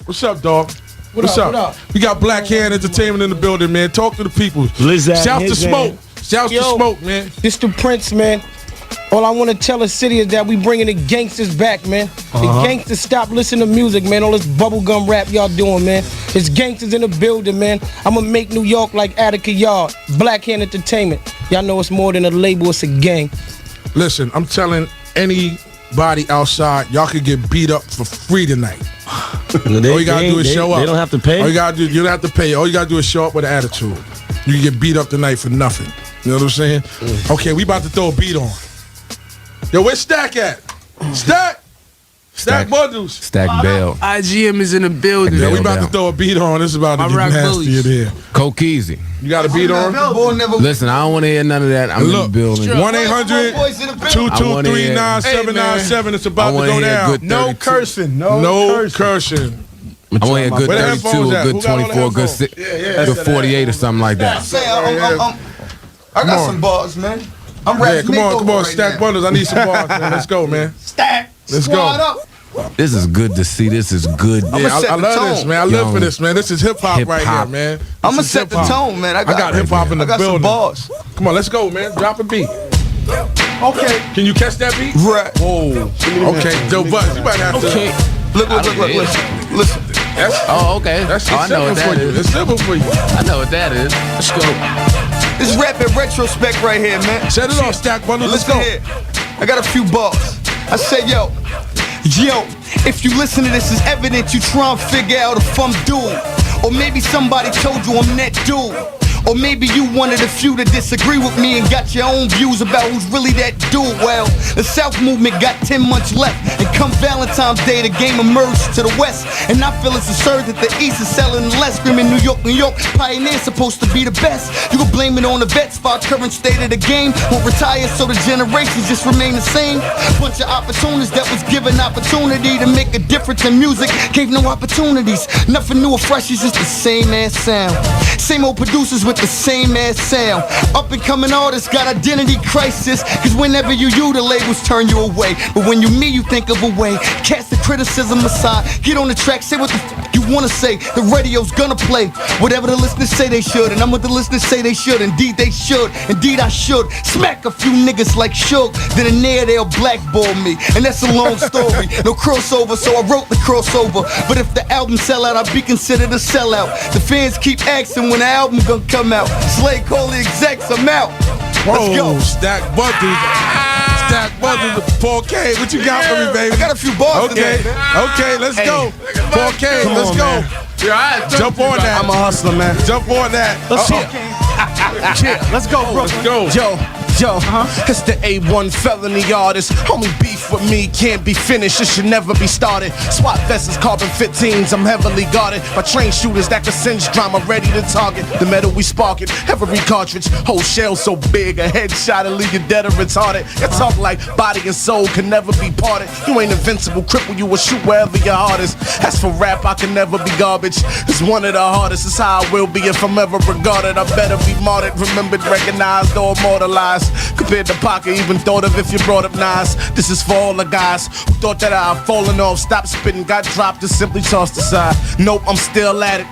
What's up, dog? What's up? What up? We got Black Hand Entertainment in the building, man. Talk to the people. Shout to Smoke. Shout to Smoke, man. This the Prince, man. All I want to tell the city is that we bringing the gangsters back, man. The gangsters stop listening to music, man. All this bubblegum rap y'all doing, man. There's gangsters in the building, man. I'm going to make New York like Attica Yard. Black Hand Entertainment. Y'all know it's more than a label, it's a gang. Listen, I'm telling anybody outside, y'all could get beat up for free tonight. All you gotta do is show up. They don't have to pay? You don't have to pay. All you gotta do is show up with an attitude. You can get beat up tonight for nothing. You know what I'm saying? Okay, we about to throw a beat on. Yo, where's Stack at? Stack bundles. Stack Bell. IGM is in the building. Yeah, we about to throw a beat on. This is about to get nasty in here. Coke Easy. You got a beat on? Listen, I don't want to hear none of that. I'm in the building. 1-800-223-9797. It's about to go down. No cursing. No cursing. I want to hear a good 32, a good 24, good 48 or something like that. I got some bars, man. I'm ready. Come on, Stack bundles. I need some bars, man. Let's go, man. Stack. Let's go. Up. This is good to see. This is good. Yeah, I love this, man. I live for this, man. This is hip-hop right here, man. I'm going to set the tone, man. I got hip-hop in the building. I got some bars. Come on, let's go, man. Drop a beat. Okay. Can you catch that beat? Right. Whoa. Okay, Joe Buzz, you might have to. Okay. Look, listen. Okay. That's I know what that is. It's simple for you. I know what that is. Let's go. This is rap in retrospect right here, man. Set it off, Stack Bundle. Let's go. Here. I got a few bars. I say, yo, if you listen to this, it's evident you try and figure out if I'm dude. Or maybe somebody told you I'm that dude. Or maybe you one of the few that disagree with me and got your own views about who's really that dude. Well, the South movement got 10 months left, and come Valentine's Day, the game emerged to the West. And I feel it's absurd that the East is selling less. Screaming New York, pioneers supposed to be the best. You can blame it on the vets for our current state of the game. Won't retire so the generations just remain the same. Bunch of opportunists that was given opportunity to make a difference in music gave no opportunities. Nothing new or fresh, it's just the same ass sound. Same old producers with the same ass sound. Up and coming artists got identity crisis, cause whenever you the labels turn you away. But when you me, you think of a way. Cast the criticism aside, get on the track, say what the you wanna say. The radio's gonna play whatever the listeners say they should, and I'm what the listeners say they should. Indeed they should, indeed I should. Smack a few niggas like Shook, then in there they'll blackball me, and that's a long story. No crossover, so I wrote the crossover. But if the album sell out, I'll be considered a sellout. The fans keep asking when the album gonna come out. Slay, call the execs, I'm out. Let's go. Stack Bundles. Stack Bundles. 4K, what you got for me, baby? I got a few bars today, man. Okay, let's go. 4K, let's go. Jump on that. I'm a hustler, man. Jump on that. Let's let's go, bro. Let's go. Yo, it's the A1 felony artist. Homie, beef with me can't be finished. It should never be started. SWAT vests, carbon 15s. I'm heavily guarded by trained shooters that can cinch drama, ready to target the metal we spark it. Every cartridge, whole shell so big, a headshot will leave you dead or retarded. You talk like body and soul can never be parted. You ain't invincible, cripple you will shoot wherever your heart is. As for rap, I can never be garbage. It's one of the hardest. It's how I will be if I'm ever regarded. I better be martyred, remembered, recognized, or immortalized. Compared to Paca, even thought of if you brought up Nas. This is for all the guys who thought that I've fallen off, stopped spitting, got dropped, and simply tossed aside. Nope, I'm still at it.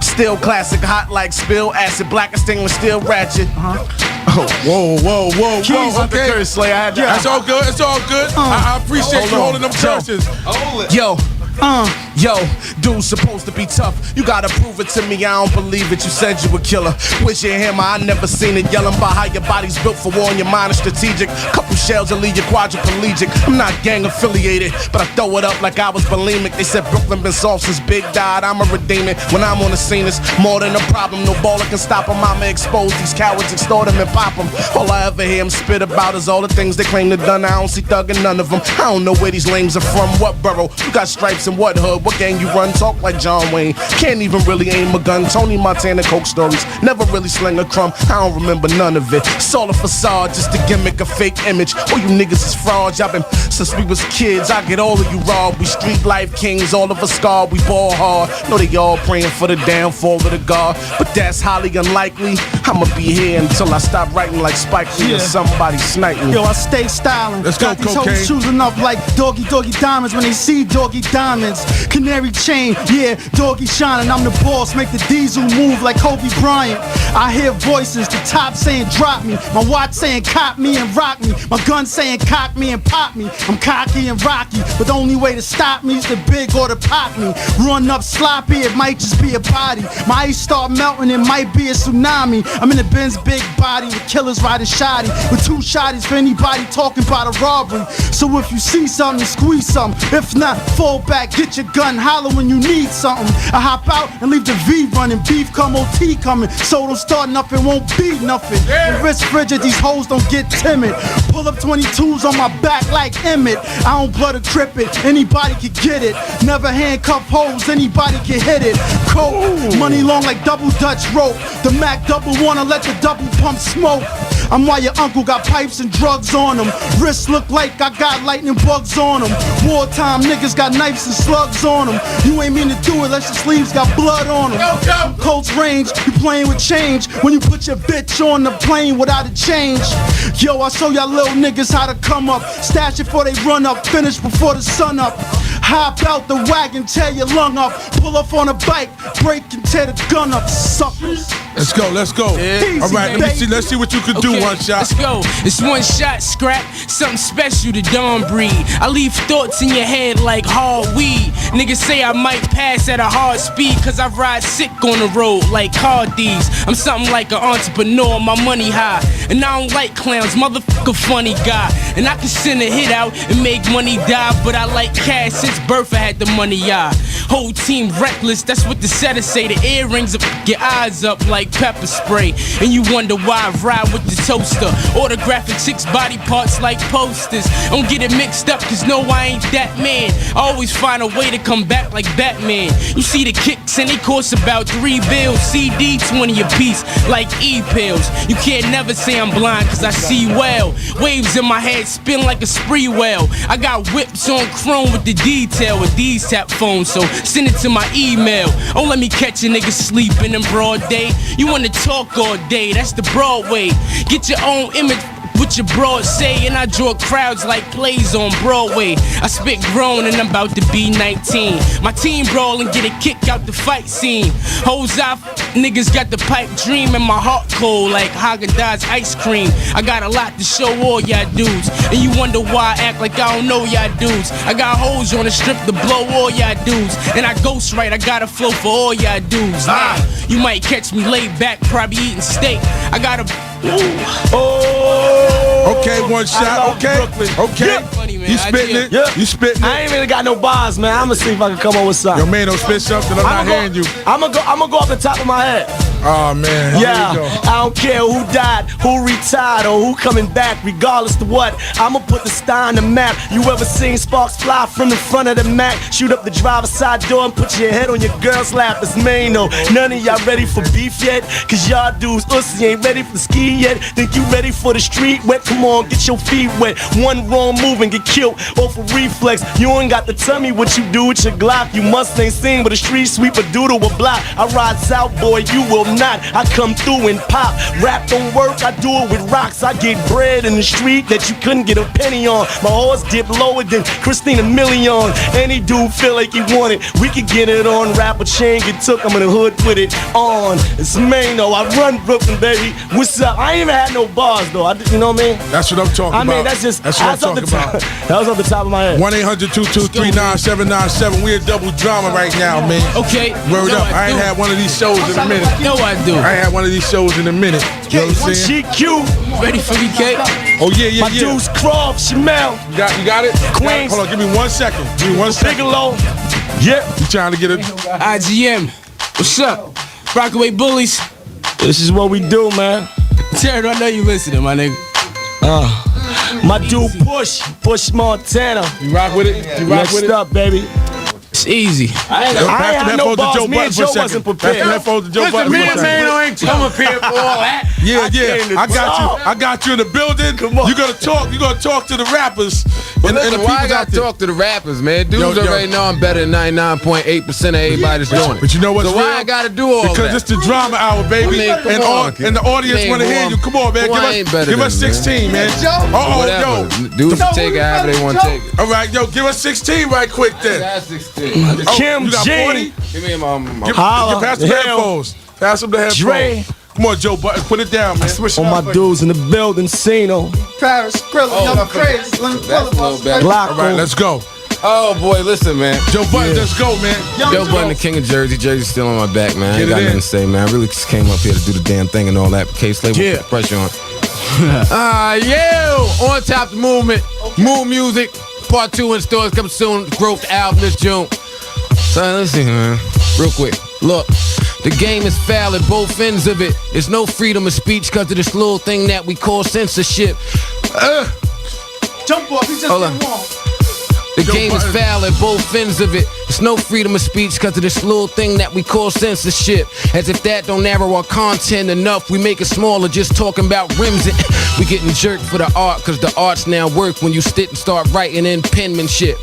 Still classic, hot like spill acid, black as stainless steel ratchet. Whoa. Okay. Curse, like, That's all good. It's all good. I appreciate you holding them curses. Yo, dude's supposed to be tough. You gotta prove it to me, I don't believe it. You said you a killer. Where's your hammer? I never seen it. Yelling about how your body's built for war and your mind is strategic. Couple shells will leave you quadriplegic. I'm not gang affiliated, but I throw it up like I was bulimic. They said Brooklyn been soft since Big died. I'ma redeem it. When I'm on the scene, it's more than a problem. No baller can stop them. I'ma expose these cowards, extort them and pop them. All I ever hear them spit about is all the things they claim to done. I don't see thugging none of them. I don't know where these lames are from, what borough. You got stripes in what hood? What gang you run? Talk like John Wayne. Can't even really aim a gun. Tony Montana Coke stories. Never really sling a crumb. I don't remember none of it. It's all a facade, just a gimmick, a fake image. All you niggas is frauds. Y'all been since we was kids. I get all of you robbed. We street life kings, all of us scarred. We ball hard. Know they all praying for the downfall of the God, but that's highly unlikely. I'ma be here until I stop writing like Spike Lee or somebody snipe me. Yo, I stay styling. Let's go, got these cocaine. hoes choosing up like doggy diamonds when they see doggy diamonds. Canary chain, yeah, doggy shining. I'm the boss, make the diesel move like Kobe Bryant. I hear voices, the top saying drop me, my watch saying cop me and rock me, my gun saying cock me and pop me. I'm cocky and rocky, but the only way to stop me is the big or to pop me. Run up sloppy, it might just be a body. My ice start melting, it might be a tsunami. I'm in the Benz big body with killers riding shoddy, with 2 shotties for anybody talking about a robbery. So if you see something, squeeze something. If not, fall back, get your gun, holler when you need something. I hop out and leave the V running, beef come, OT coming. So don't start nothing, won't be nothing. And wrist frigid, these hoes don't get timid. Pull up 22s on my back like Emmett. I don't blood or trip it, anybody can get it. Never handcuff hoes, anybody can hit it. Coke, money long like double Dutch rope. The Mac double wanna let the double pump smoke. I'm why your uncle got pipes and drugs on him. Wrists look like I got lightning bugs on them. Wartime niggas got knives and slugs on them. You ain't mean to do it unless your sleeves got blood on them. Colts range, you playing with change when you put your bitch on the plane without a change. Yo, I show y'all little niggas how to come up. Stash it before they run up, finish before the sun up. Hop out the wagon, tear your lung up. Pull up on a bike, break and tear the gun up, suckers. Let's go, let's go. Yeah. All right, let's see what you can do, one shot. Let's go. It's one shot, scrap. Something special to Dawn breed. I leave thoughts in your head like hard weed. Niggas say I might pass at a hard speed, cause I ride sick on the road like car thieves. I'm something like an entrepreneur, my money high. And I don't like clowns, motherfucker funny guy. And I can send a hit out and make money die, but I like cash since birth I had the money, yeah. Whole team reckless, that's what the setter say. The earrings up, your eyes up like pepper spray. And you wonder why I ride with the toaster. Autographing chicks' body parts like posters. Don't get it mixed up, cause no, I ain't that man. I always find a way to come back like Batman. You see the kicks and they cost about 3 bills. CD 20 a piece, like E-pills. You can't never say I'm blind, cause I see well. Waves in my head spin like a spree whale. I got whips on chrome with the detail with these tap phones, so send it to my email. Don't let me catch a nigga sleeping in broad day. You wanna talk all day, that's the Broadway. Get your own image, what your broad say, and I draw crowds like plays on Broadway. I spit grown and I'm about to be 19. My team brawl and get a kick out the fight scene. Hoes off, niggas got the pipe dream and my heart cold like Haagen-Dazs ice cream. I got a lot to show all y'all dudes, and you wonder why I act like I don't know y'all dudes. I got hoes on the strip to blow all y'all dudes, and I ghost right, I got a flow for all y'all dudes. Nah, you might catch me laid back, probably eating steak. I got a Okay, one shot. Okay, okay. Funny, man. You spitting it? Yeah. You spitting I it? ain't really got no bars, man. I'ma see if I can come up with something. Yo, man, don't spit something. I'm not hearing you. I'ma go off the top of my head. Oh man. Yeah, Here we go. I don't care who died, who retired, or who coming back, regardless to what. I'ma put the star on the map. You ever seen sparks fly from the front of the Mac? Shoot up the driver's side door and put your head on your girl's lap. It's Mano. None of y'all ready for beef yet? Cause y'all dudes, ussy, ain't ready for the ski yet. Think you ready for the street wet? Come on, get your feet wet. One wrong move and get killed off a reflex. You ain't got to tell me what you do with your Glock. You must ain't seen but a street sweeper doodle a block. I ride south, boy, you will not. I come through and pop. Rap don't work, I do it with rocks. I get bread in the street that you couldn't get a penny on. My horse dip lower than Christina Milian. Any dude feel like he want it, we can get it on. Rapper chain get took, I'm in the hood with it on. It's Mano, I run Brooklyn, baby. What's up? I ain't even had no bars though. You know what I mean? That's what I'm talking about. I mean, that's just what I'm talking about. That was off the top of my head. 1-800-223-9797. We in double drama right now, man. okay. Word up. I ain't had one of these shows in a minute. No, I do. I ain't had one of these shows in a minute. You know what I'm saying? GQ. Ready for me, Kate? Oh yeah. My dudes, Croft, Chamel, You got it? Queens. Hold on, give me 1 second. Give me 1 second. Bigelow. Yeah. You trying to get it? IGM. What's up? Rockaway Bullies. This is what we do, man. Jared, I know you listening, my nigga. My dude, Push Montana. You rock with it? You rock with Next it? up, baby. It's easy. I ain't had no bars. Me and Joe wasn't prepared. Pass the headphones to Joe Button for a second. ain't come up here for all that. Yeah. came to I got talk. you. I got you in the building. Come on. You gonna talk to the rappers. But and listen, the why I people out gotta there. talk to the rappers, man? Dudes Yo. already know I'm better than 99.8% of everybody that's doing it. But you know what's So why real? I gotta do all Because that? it's the drama hour, baby. I mean, come and on, kid. and the audience Man, want to hear boy, you. Come on, man. boy, I ain't better Give us than 16, man. Whatever. Yo. Dudes can take it however they want to take it. All right, yo, give us 16 right quick then. That's 16. Kim You got G. 40? Give me my Pass the headphones. Pass them the headphones. Dre. Come on, Joe Button. Put it down, man. All my dudes in the building, Sino. Paris, Skrilla, Young Crazy, Slim That's a little better. Glock. All right, let's go. Oh boy, listen, man. Joe Button, let's go, man. Joe Button, the king of Jersey. Jersey's still on my back, man. I ain't Get it got in. nothing to say, man. I really just came up here to do the damn thing and all that. K-Slave will put the pressure on. On top the movement. Moon Music. Part 2 in stores coming soon. Growth album this June. So listen, man. Real quick. Look. The game is foul at both ends of it. There's no freedom of speech because of this little thing that we call censorship. Jump off, he just Hold on. didn't walk. The game is foul at both ends of it. There's no freedom of speech because of this little thing that we call censorship. As if that don't narrow our content enough, we make it smaller just talking about rims. We getting jerked for the art because the arts now work when you sit and start writing in penmanship.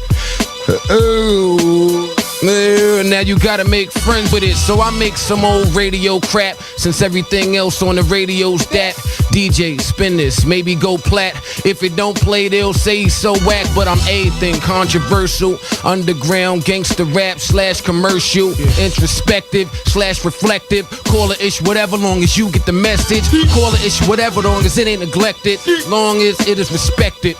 Now you gotta make friends with it. So I make some old radio crap, since everything else on the radio's that. DJ, spin this, maybe go plat. If it don't play, they'll say he's so whack. But I'm anything controversial, underground gangster rap / commercial, introspective / reflective. Call it ish whatever, long as you get the message. Call it ish whatever, long as it ain't neglected, long as it is respected.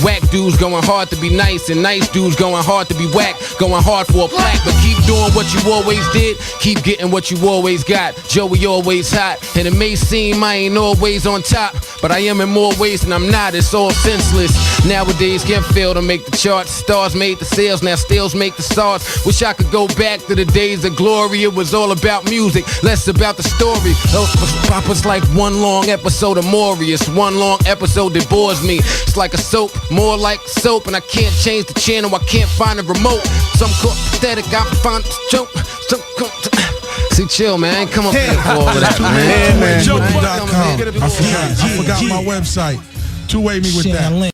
Whack dudes going hard to be nice, and nice dudes going hard to be whack. Going hard for a plaque, but keep doing what you always did. Keep getting what you always got. Joey always hot, and it may seem I ain't always on top, but I am in more ways than I'm not. It's all senseless. Nowadays can't fail to make the charts. Stars made the sales, now stills make the stars. Wish I could go back to the days of glory. It was all about music, less about the story. It's like one long episode of Maury. It's one long episode that bores me. It's like a soap, more like soap, and I can't change the channel. I can't find a remote. Some call it pathetic, I find it joke. See, chill, man. I ain't come up here for all of that, man. Joe.com. I forgot my website. Two-way me with that.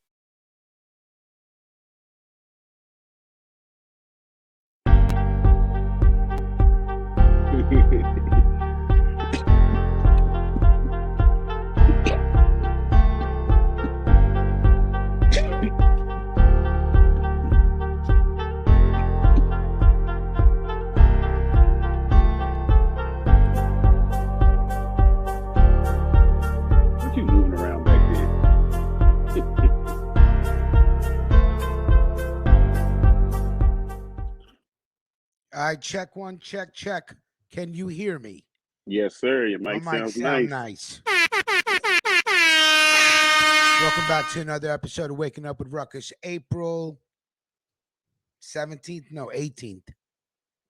What you moving around back there? All right, check one, check. Can you hear me? Yes, sir. Your My mic mic sounds sound nice. Welcome back to another episode of Waking Up with Ruckus. April 17th, no, 18th.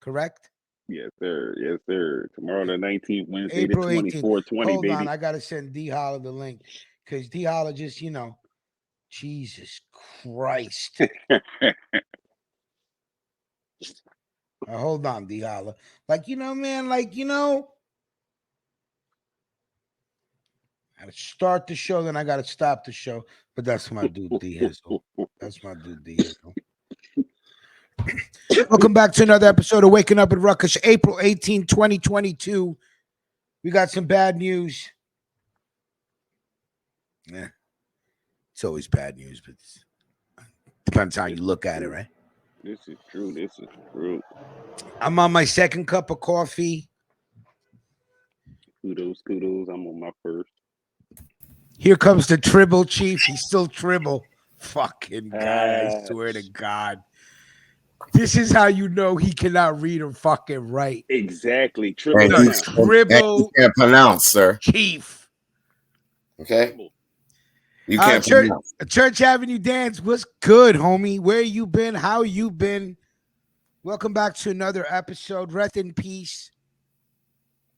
Correct? Yes, sir. Yes, sir. Tomorrow the 19th, Wednesday April the 18th. 24/20, Hold baby. on, I gotta send D Holler the link because D Holler just, Jesus Christ. Hold on, D Holler. Man, I gotta start the show, then I gotta stop the show. But that's my dude, D Hizzle. That's my dude, D Hizzle. Welcome back to another episode of Waking Up with Ruckus, April 18, 2022. We got some bad news. Yeah. It's always bad news, but depends how you look at it, right? This is true. This is true. I'm on my second cup of coffee. Kudos. I'm on my first. Here comes the Tribble Chief. He's still Tribble. Fucking guy, I swear to God. This is how you know he cannot read or fucking write. Exactly. And Tribble you can't pronounce, sir. Chief. Okay? You can't pronounce. Church Avenue Dance, what's good, homie? Where you been? How you been? Welcome back to another episode. Rest in peace.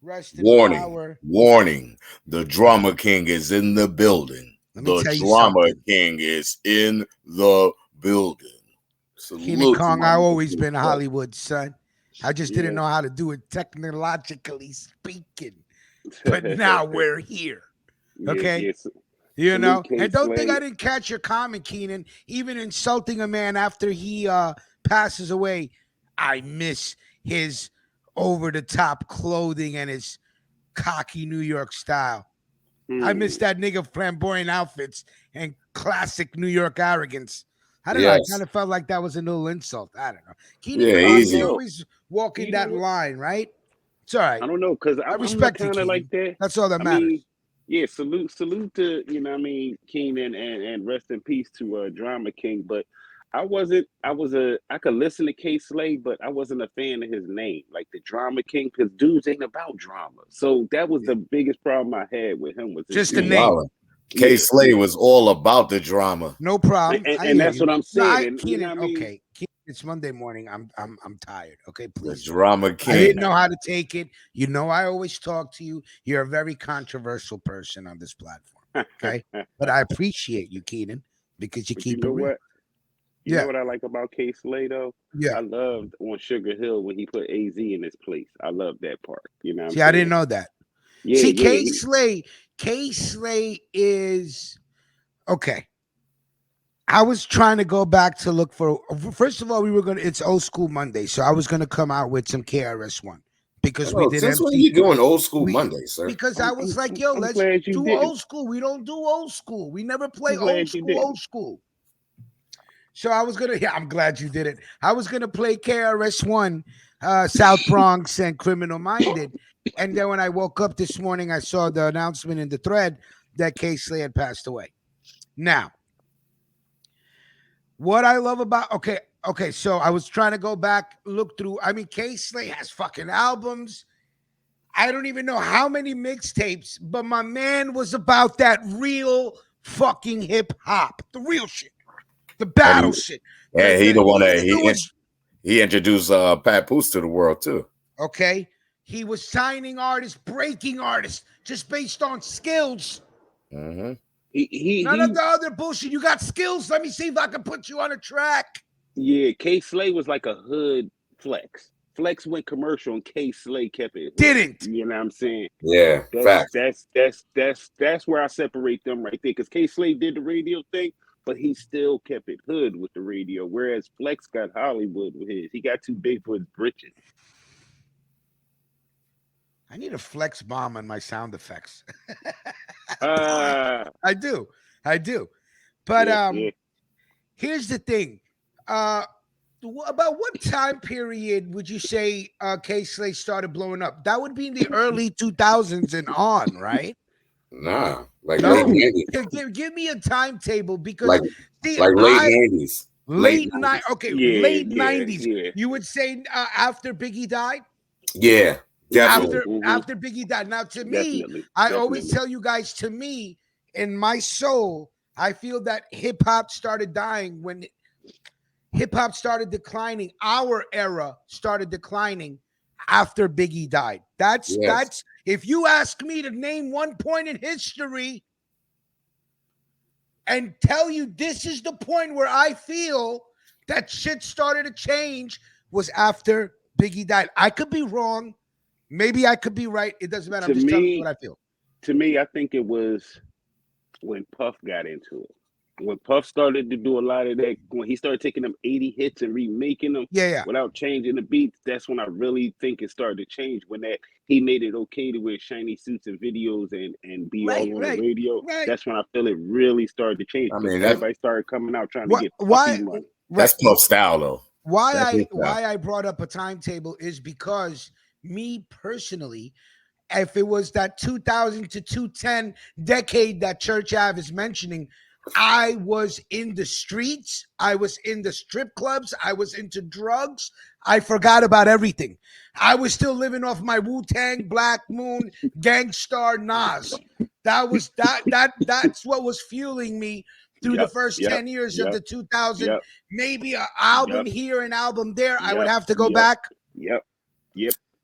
Rest in power. Warning. The Drama King is in the building. The Drama King is in the building. King Kong, I've always been Hollywood, son. I just didn't know how to do it technologically speaking. But now we're here. Okay? You know? And don't think I didn't catch your comment, Keenan. Even insulting a man after he passes away, I miss his over-the-top clothing and his cocky New York style. I miss that nigga flamboyant outfits and classic New York arrogance. I don't know. I kind of felt like that was a little insult. I don't know. Keenan, easy. you're always walking that line, right? It's all right. I don't know, because I respect you, Keenan. like that. That's all that matters. Yeah, salute to, Keenan, and rest in peace to Drama King. But I could listen to K Slay, but I wasn't a fan of his name, like the Drama King, because dudes ain't about drama. So that was the biggest problem I had with him, was just the name. Wow. K Slay was all about the drama. No problem. And that's what I'm saying. Keenan, okay. It's Monday morning. I'm tired. Okay, please. The Drama King. I didn't know how to take it. You know, I always talk to you. You're a very controversial person on this platform. Okay, but I appreciate you, Keenan, because you keep it real. You know what I like about K Slay though? Yeah, I loved on Sugar Hill when he put AZ in his place. I love that part. You know. See, I didn't know that. Yeah, see, K Slay is okay. I was trying to go back to look for. First of all, it's Old School Monday, so I was gonna come out with some KRS-One because we did. Since when are you doing Old School Monday, sir? Because I was like, yo, let's do old school. We don't do old school. We never play old school. So I was gonna. Yeah, I'm glad you did it. I was gonna play KRS-One, South Bronx, and Criminal Minded, and then when I woke up this morning, I saw the announcement in the thread that K Slay had passed away. Now. What I love about okay, so I was trying to go back, look through. I mean, K Slay has fucking albums. I don't even know how many mixtapes, but my man was about that real fucking hip hop, the real shit, the battle shit. Yeah, he the one that he introduced Pat Poose to the world too. Okay, he was signing artists, breaking artists, just based on skills. Mm-hmm. None of the other bullshit. You got skills. Let me see if I can put you on a track. Yeah, K Slay was like a hood Flex. Flex went commercial and K Slay kept it. Didn't. You know what I'm saying? Yeah, that's where I separate them right there. Because K Slay did the radio thing, but he still kept it hood with the radio. Whereas Flex got Hollywood with his. He got too big for his britches. I need a Flex bomb on my sound effects. I do. But here's the thing. About what time period would you say K Slay started blowing up? That would be in the early 2000s and on, right? Nah, like late 90s. Give me a timetable because like late 90s. Late 90s. Yeah. You would say after Biggie died? Yeah. Definitely. After Biggie died. Now, to me, I always tell you guys, to me, in my soul, I feel that hip hop started dying when hip hop started declining. Our era started declining after Biggie died. That's if you ask me to name one point in history and tell you this is the point where I feel that shit started to change, was after Biggie died. I could be wrong. Maybe I could be right. It doesn't matter. I'm just telling you what I feel. To me, I think it was when Puff got into it. When Puff started to do a lot of that, when he started taking them 80 hits and remaking them without changing the beats, that's when I really think it started to change. When he made it okay to wear shiny suits and videos and be all on the radio. That's when I feel it really started to change. I mean, everybody started coming out trying to get Puffy money. That's Puff style, though. Why I brought up a timetable is because me personally, if it was that 2000 to 2010 decade that Church Ave is mentioning, I was in the streets. I was in the strip clubs. I was into drugs. I forgot about everything. I was still living off my Wu-Tang, Black Moon, Gangstar, Nas. That's what was fueling me through the first 10 years of the 2000. Maybe an album here, an album there. I would have to go back. Yep.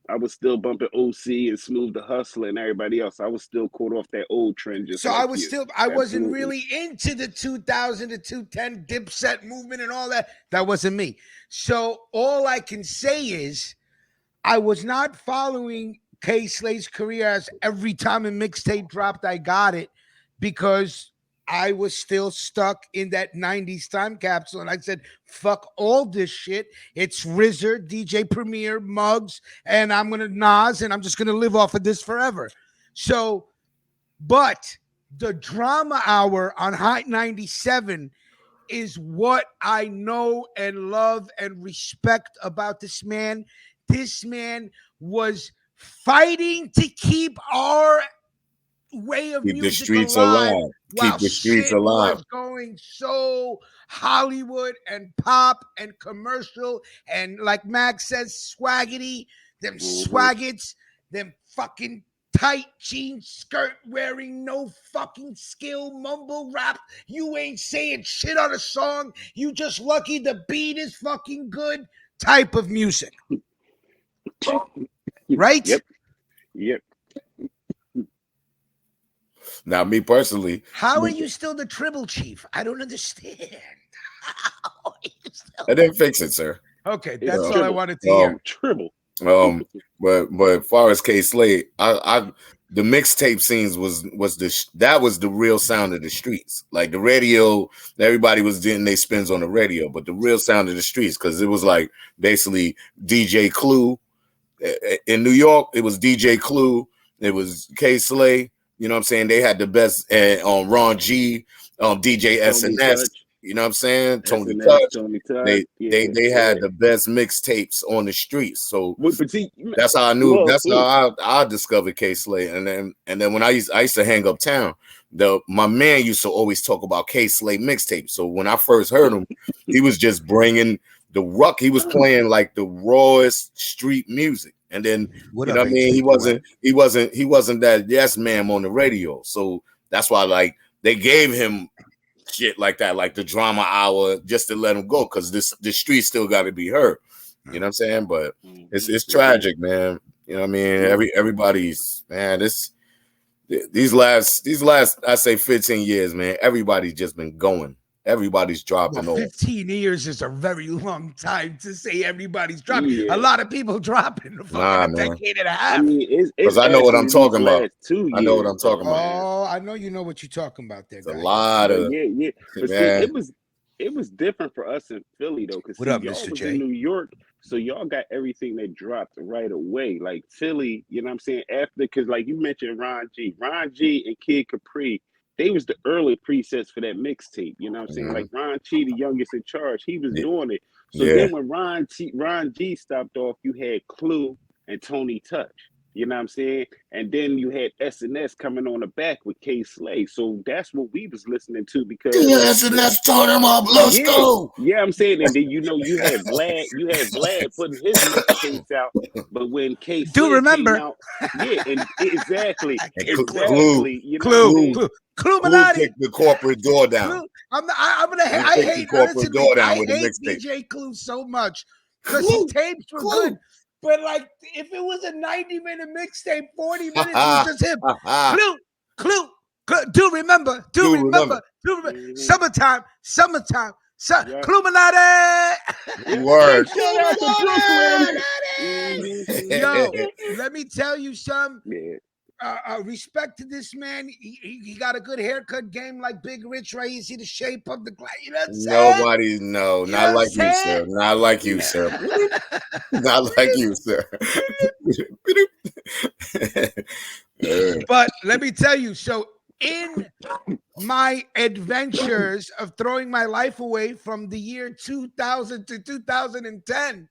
I was still bumping OC and Smooth the Hustler and everybody else. I was still caught off that old trend. I wasn't really into the 2000 to 2010 Dipset movement and all that. That wasn't me. So all I can say is I was not following K Slay's career as every time a mixtape dropped, I got it, because I was still stuck in that 90s time capsule. And I said, fuck all this shit. It's RZA, DJ Premier, Muggs, and I'm going to Nas, and I'm just going to live off of this forever. So, but the Drama Hour on Hot 97 is what I know and love and respect about this man. This man was fighting to keep our way of Keep the music streets alive alive. while Keep the streets shit alive. was going so Hollywood and pop and commercial and, like Max says, swaggity, them swaggets, them fucking tight jean skirt wearing, no fucking skill, mumble rap. You ain't saying shit on a song. You just lucky the beat is fucking good type of music. Right? Yep. Now, me personally, how are you still the tribble chief? I don't understand. I didn't fix it, sir. Okay, that's all I wanted to hear. Tribble. But as far as K Slade, the mixtape scenes was the real sound of the streets. Like the radio, everybody was getting their spins on the radio, but the real sound of the streets, because it was like basically DJ Clue. In New York, it was DJ Clue, it was K Slade. You know what I'm saying? They had the best on Ron G, DJ SNS. You know what I'm saying? Tony Touch. They had the best mixtapes on the streets. So that's how I knew. That's how I discovered K Slade. And then when I used to hang uptown, my man used to always talk about K Slade mixtapes. So when I first heard him, he was just bringing the ruck. He was playing like the rawest street music. And then you know what I mean? He wasn't that yes ma'am on the radio. So that's why like they gave him shit like that, like the drama hour, just to let him go, because the street still got to be heard. You know what I'm saying? But it's tragic, man. You know what I mean? Everybody's, man, these last I say 15 years, man, everybody's just been going. Everybody's dropping off. 15 years is a very long time to say everybody's dropping. Yeah. A lot of people dropping the fucking decade and a half. I mean, because I know what I'm talking about. I know what I'm talking about. Oh, I know you know what you're talking about there. A lot of But see, it was different for us in Philly though, because y'all was in New York, so y'all got everything that dropped right away. Like Philly, you know what I'm saying? After, because like you mentioned Ron G and Kid Capri. They was the early presets for that mixtape, you know what I'm saying? Like Ron G, the youngest in charge, he was doing it. So then when Ron G stopped off, you had Clue and Tony Touch, you know what I'm saying? And then you had SNS coming on the back with K Slade. So that's what we was listening to, because SNS told him up, let's go. Yeah, I'm saying, and then you had Vlad putting his mixtapes out, but when K Slade came out, exactly. Clue kicked the corporate door down. I hate corporate door down with the mixtape. DJ Clue so much because his tapes were good. But like, if it was a 90-minute mixtape, 40 minutes was just him. Clue. Do remember. Summertime. Cluminati. Word. Yo, let me tell you something. Respect to this man. He got a good haircut game like Big Rich, right? You see the shape of the glass. You know what I'm saying? Nobody, no, not like you, sir. Not like you, sir. Not like you, sir. But let me tell you, so in my adventures of throwing my life away from the year 2000 to 2010,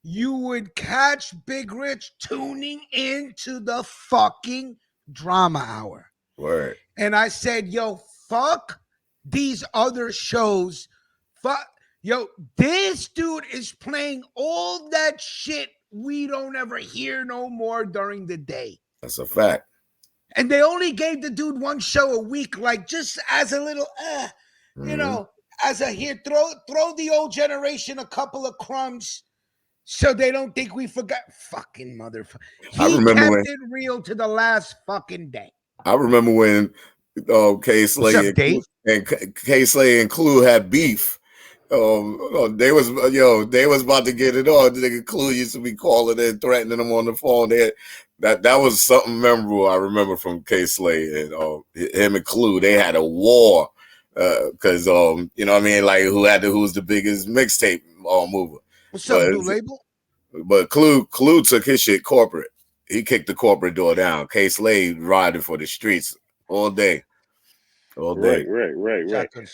you would catch Big Rich tuning into the fucking drama hour. Word. And I said, yo, fuck these other shows. Yo, this dude is playing all that shit we don't ever hear no more during the day. That's a fact. And they only gave the dude one show a week, like just as a little, you know, as a here, throw the old generation a couple of crumbs. So they don't think we forgot. Fucking motherfucker. He kept it real to the last fucking day. I remember when K Slade and Clue had beef. They was about to get it on. Nigga Clue used to be calling and threatening them on the phone. That was something memorable I remember from K Slade and him and Clue. They had a war because you know what I mean, like who's the biggest mixtape mover. What's up, Blue Label? But Clue took his shit corporate. He kicked the corporate door down. K Slade riding for the streets all day. all day. Right. Shotgun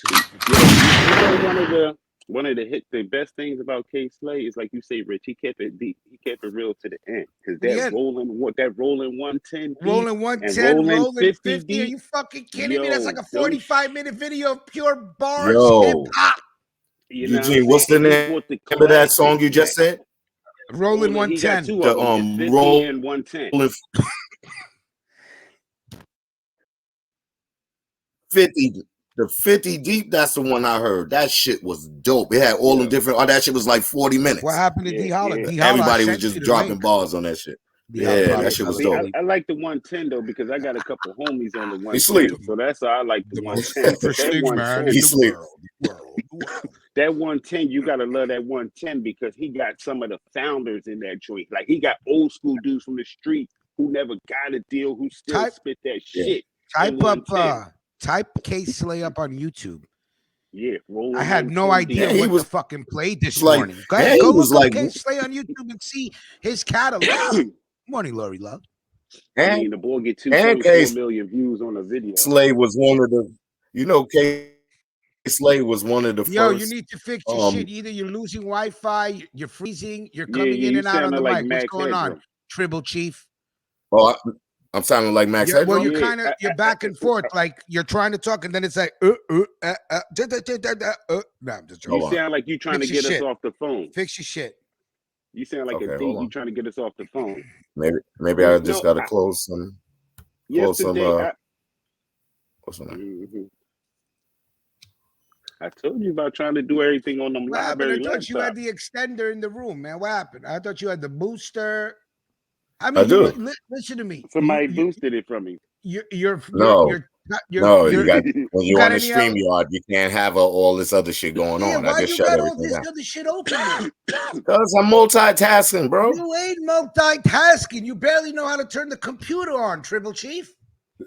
One of the best things about K Slay is like you say, Rich. He kept it deep. He kept it real to the end because that rolling 110, rolling 110, rolling 50. deep, Are you fucking kidding me? That's like a 45-minute video of pure bars, hip hop. Eugene, what's the name of that song you just said? Rolling 110. He got two of them, 50 and 110. 50. The 50 deep, that's the one I heard. That shit was dope. It had all them different. Oh, that shit was like 40 minutes. What happened to D Holla? Everybody was just dropping bars on that shit. That shit was dope. I like the 110 though because I got a couple homies on the 110. So that's how I like the 110. That 110, you gotta love that 110 because he got some of the founders in that joint. Like he got old school dudes from the street who never got a deal, who still spit that shit. Type K Slay up on YouTube. Yeah, I had no idea what the fucking played this morning. Go ahead, go look up K Slay on YouTube and see his catalog. Morning, Lori Love. I mean, the boy get 2.4 million views on a video. Slay was one of the, K Slay was one of the first. Yo, you need to fix your shit. Either you're losing Wi-Fi, you're freezing, you're coming in and out on the mic. What's going on, Tribble Chief? Oh, I'm sounding like Max Headroom. Well, you're back and forth, like you're trying to talk, and then it's like, No, I'm just joking. You sound like you trying to get us off the phone. Fix your shit. You sound like a thief. You trying to get us off the phone. Maybe I just got to close some. What's the name? I told you about trying to do everything on them library laptops. I thought you had the extender in the room, man. What happened? I thought you had the booster. I I do. Listen to me. Somebody boosted it from me. You got when you on the StreamYard, you can't have all this other shit going on. Why I just you shut got all everything this down. other shit open? Because I'm multitasking, bro. You ain't multitasking. You barely know how to turn the computer on, Tribble Chief.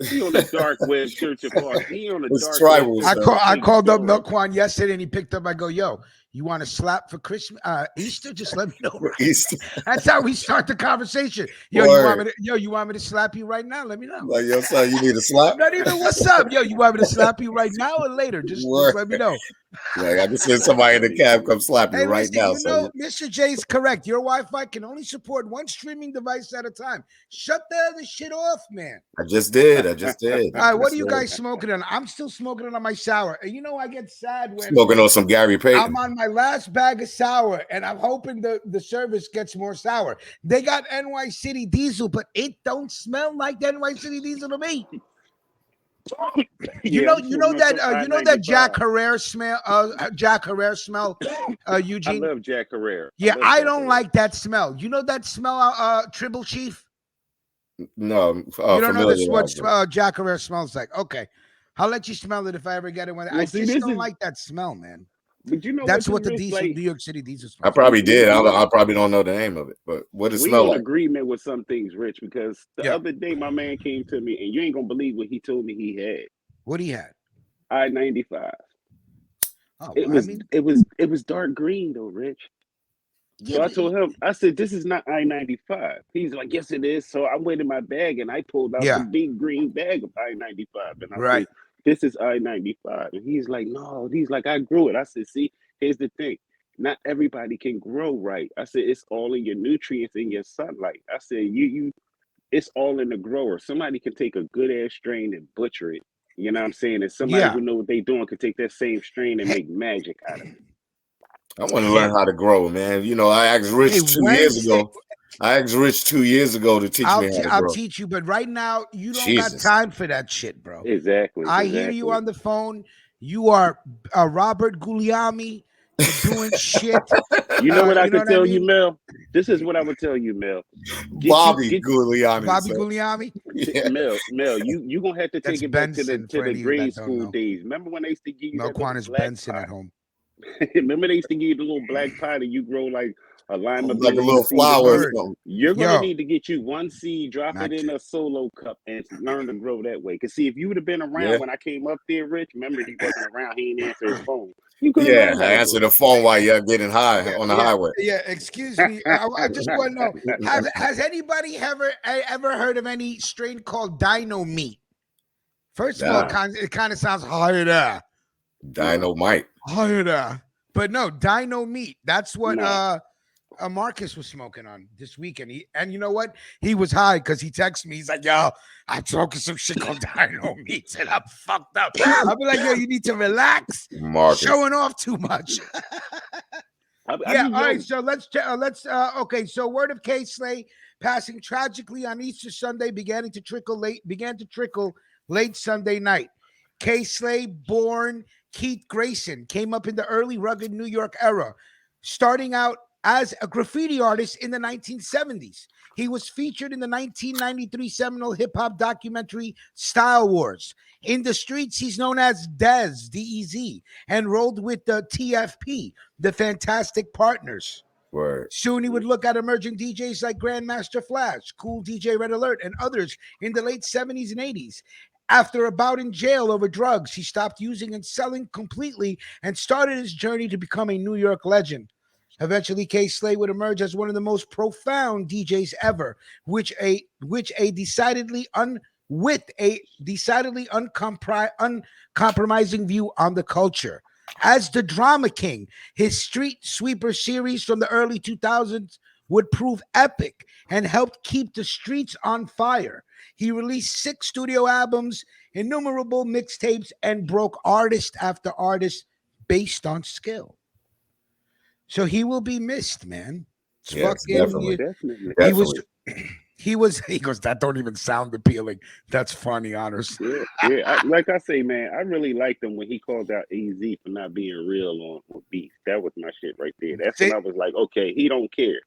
He on the dark web searching for. He on the dark web. I called up Milquan yesterday and he picked up. I go, yo, you want to slap for Christmas, Easter? Just let me know. Easter. That's how we start the conversation. Yo, you want me to slap you right now? Let me know. Like, yo, son, you need a slap? Not even what's up. Yo, you want me to slap you right now or later? Just let me know. Like, I just send somebody in the cab come slap you right now. Mr. J is correct. Your Wi-Fi can only support one streaming device at a time. Shut the other shit off, man. I just did. All right, what are you guys smoking on? I'm still smoking on my sour. And I get sad when smoking on some Gary Payton. I'm on my last bag of sour, and I'm hoping the service gets more sour. They got NY City Diesel, but it don't smell like the NY City Diesel to me. You know that Jack Herrera smell. Eugene. I love Jack Herrera. Yeah, I don't like that smell. You know that smell, Tribble Chief? No, you don't know what Jack Herrera smells like. Okay, I'll let you smell it if I ever get it. I just don't like that smell, man. But that's what the diesel, New York City diesel smells. I probably did. I probably don't know the name of it, but what does it smell like? Agreement with some things, Rich, because the other day my man came to me, and you ain't gonna believe what he told me he had. What he had? I-95. Oh, it was dark green though, Rich. So I told him, I said, this is not I-95. He's like, yes, it is. So I went in my bag and I pulled out a big green bag of I-95, and I said, this is I-95. And he's like, no. He's like, I grew it. I said, see, here's the thing. Not everybody can grow right. I said, it's all in your nutrients and your sunlight. I said, it's all in the grower. Somebody can take a good ass strain and butcher it. You know what I'm saying? And somebody who know what they doing could take that same strain and make magic out of it. I want to learn how to grow, man. I asked Rich 2 years ago. I asked Rich 2 years ago to teach me how to grow. I'll teach you, but right now you don't got time for that shit, bro. Exactly. I hear you on the phone. You are Robert Guglielmi doing shit. You know what I can tell you, Mel? This is what I would tell you, Mel. Bobby Guglielmi. Bobby Guglielmi? Yeah. Mel, you gonna have to take it back to the grade school days. Remember when they used to give you Milquan is Benson at home. Remember they used to give you the little black pot and you grow like a lima bean, like a little flower. You're gonna need to get you one seed, drop it in a solo cup, and learn to grow that way. Cause see, if you would have been around when I came up there, Rich, remember he wasn't around. He didn't answer his phone. I answered the phone while you're getting high on the highway. Yeah, excuse me. I just want to know: has anybody ever heard of any strain called Dino Meat First of all, it kind of sounds harder. Dynamite. Harder. But no, Dino Meat. That's what Marcus was smoking on this weekend. And you know what? He was high because he texted me. He's like, yo, I'm smoking some shit called Dino Meat and I'm fucked up. I'll be like, yo, you need to relax. Marcus. Showing off too much. All right. So let's okay. So word of K-Slay passing tragically on Easter Sunday began to trickle late Sunday night. K-Slay, born Keith Grayson, came up in the early rugged New York era, starting out as a graffiti artist in the 1970s. He was featured in the 1993 seminal hip-hop documentary Style Wars. In the streets, he's known as Dez, D-E-Z, and rolled with the TFP, the Fantastic Partners. Word. Soon he would look at emerging DJs like Grandmaster Flash, Cool DJ Red Alert, and others in the late 70s and 80s. After a bout in jail over drugs, he stopped using and selling completely and started his journey to become a New York legend. Eventually, K-Slay would emerge as one of the most profound DJs ever, with a decidedly uncompromising view on the culture. As the Drama King, his Street Sweeper series from the early 2000s would prove epic and helped keep the streets on fire. He released 6 studio albums, innumerable mixtapes, and broke artist after artist based on skill. So he will be missed, man. Yes, definitely. He goes, that don't even sound appealing. That's funny, Honors. Yeah. Like I say, man, I really liked him when he called out AZ for not being real on beef. That was my shit right there. That's when I was like, okay, he don't care.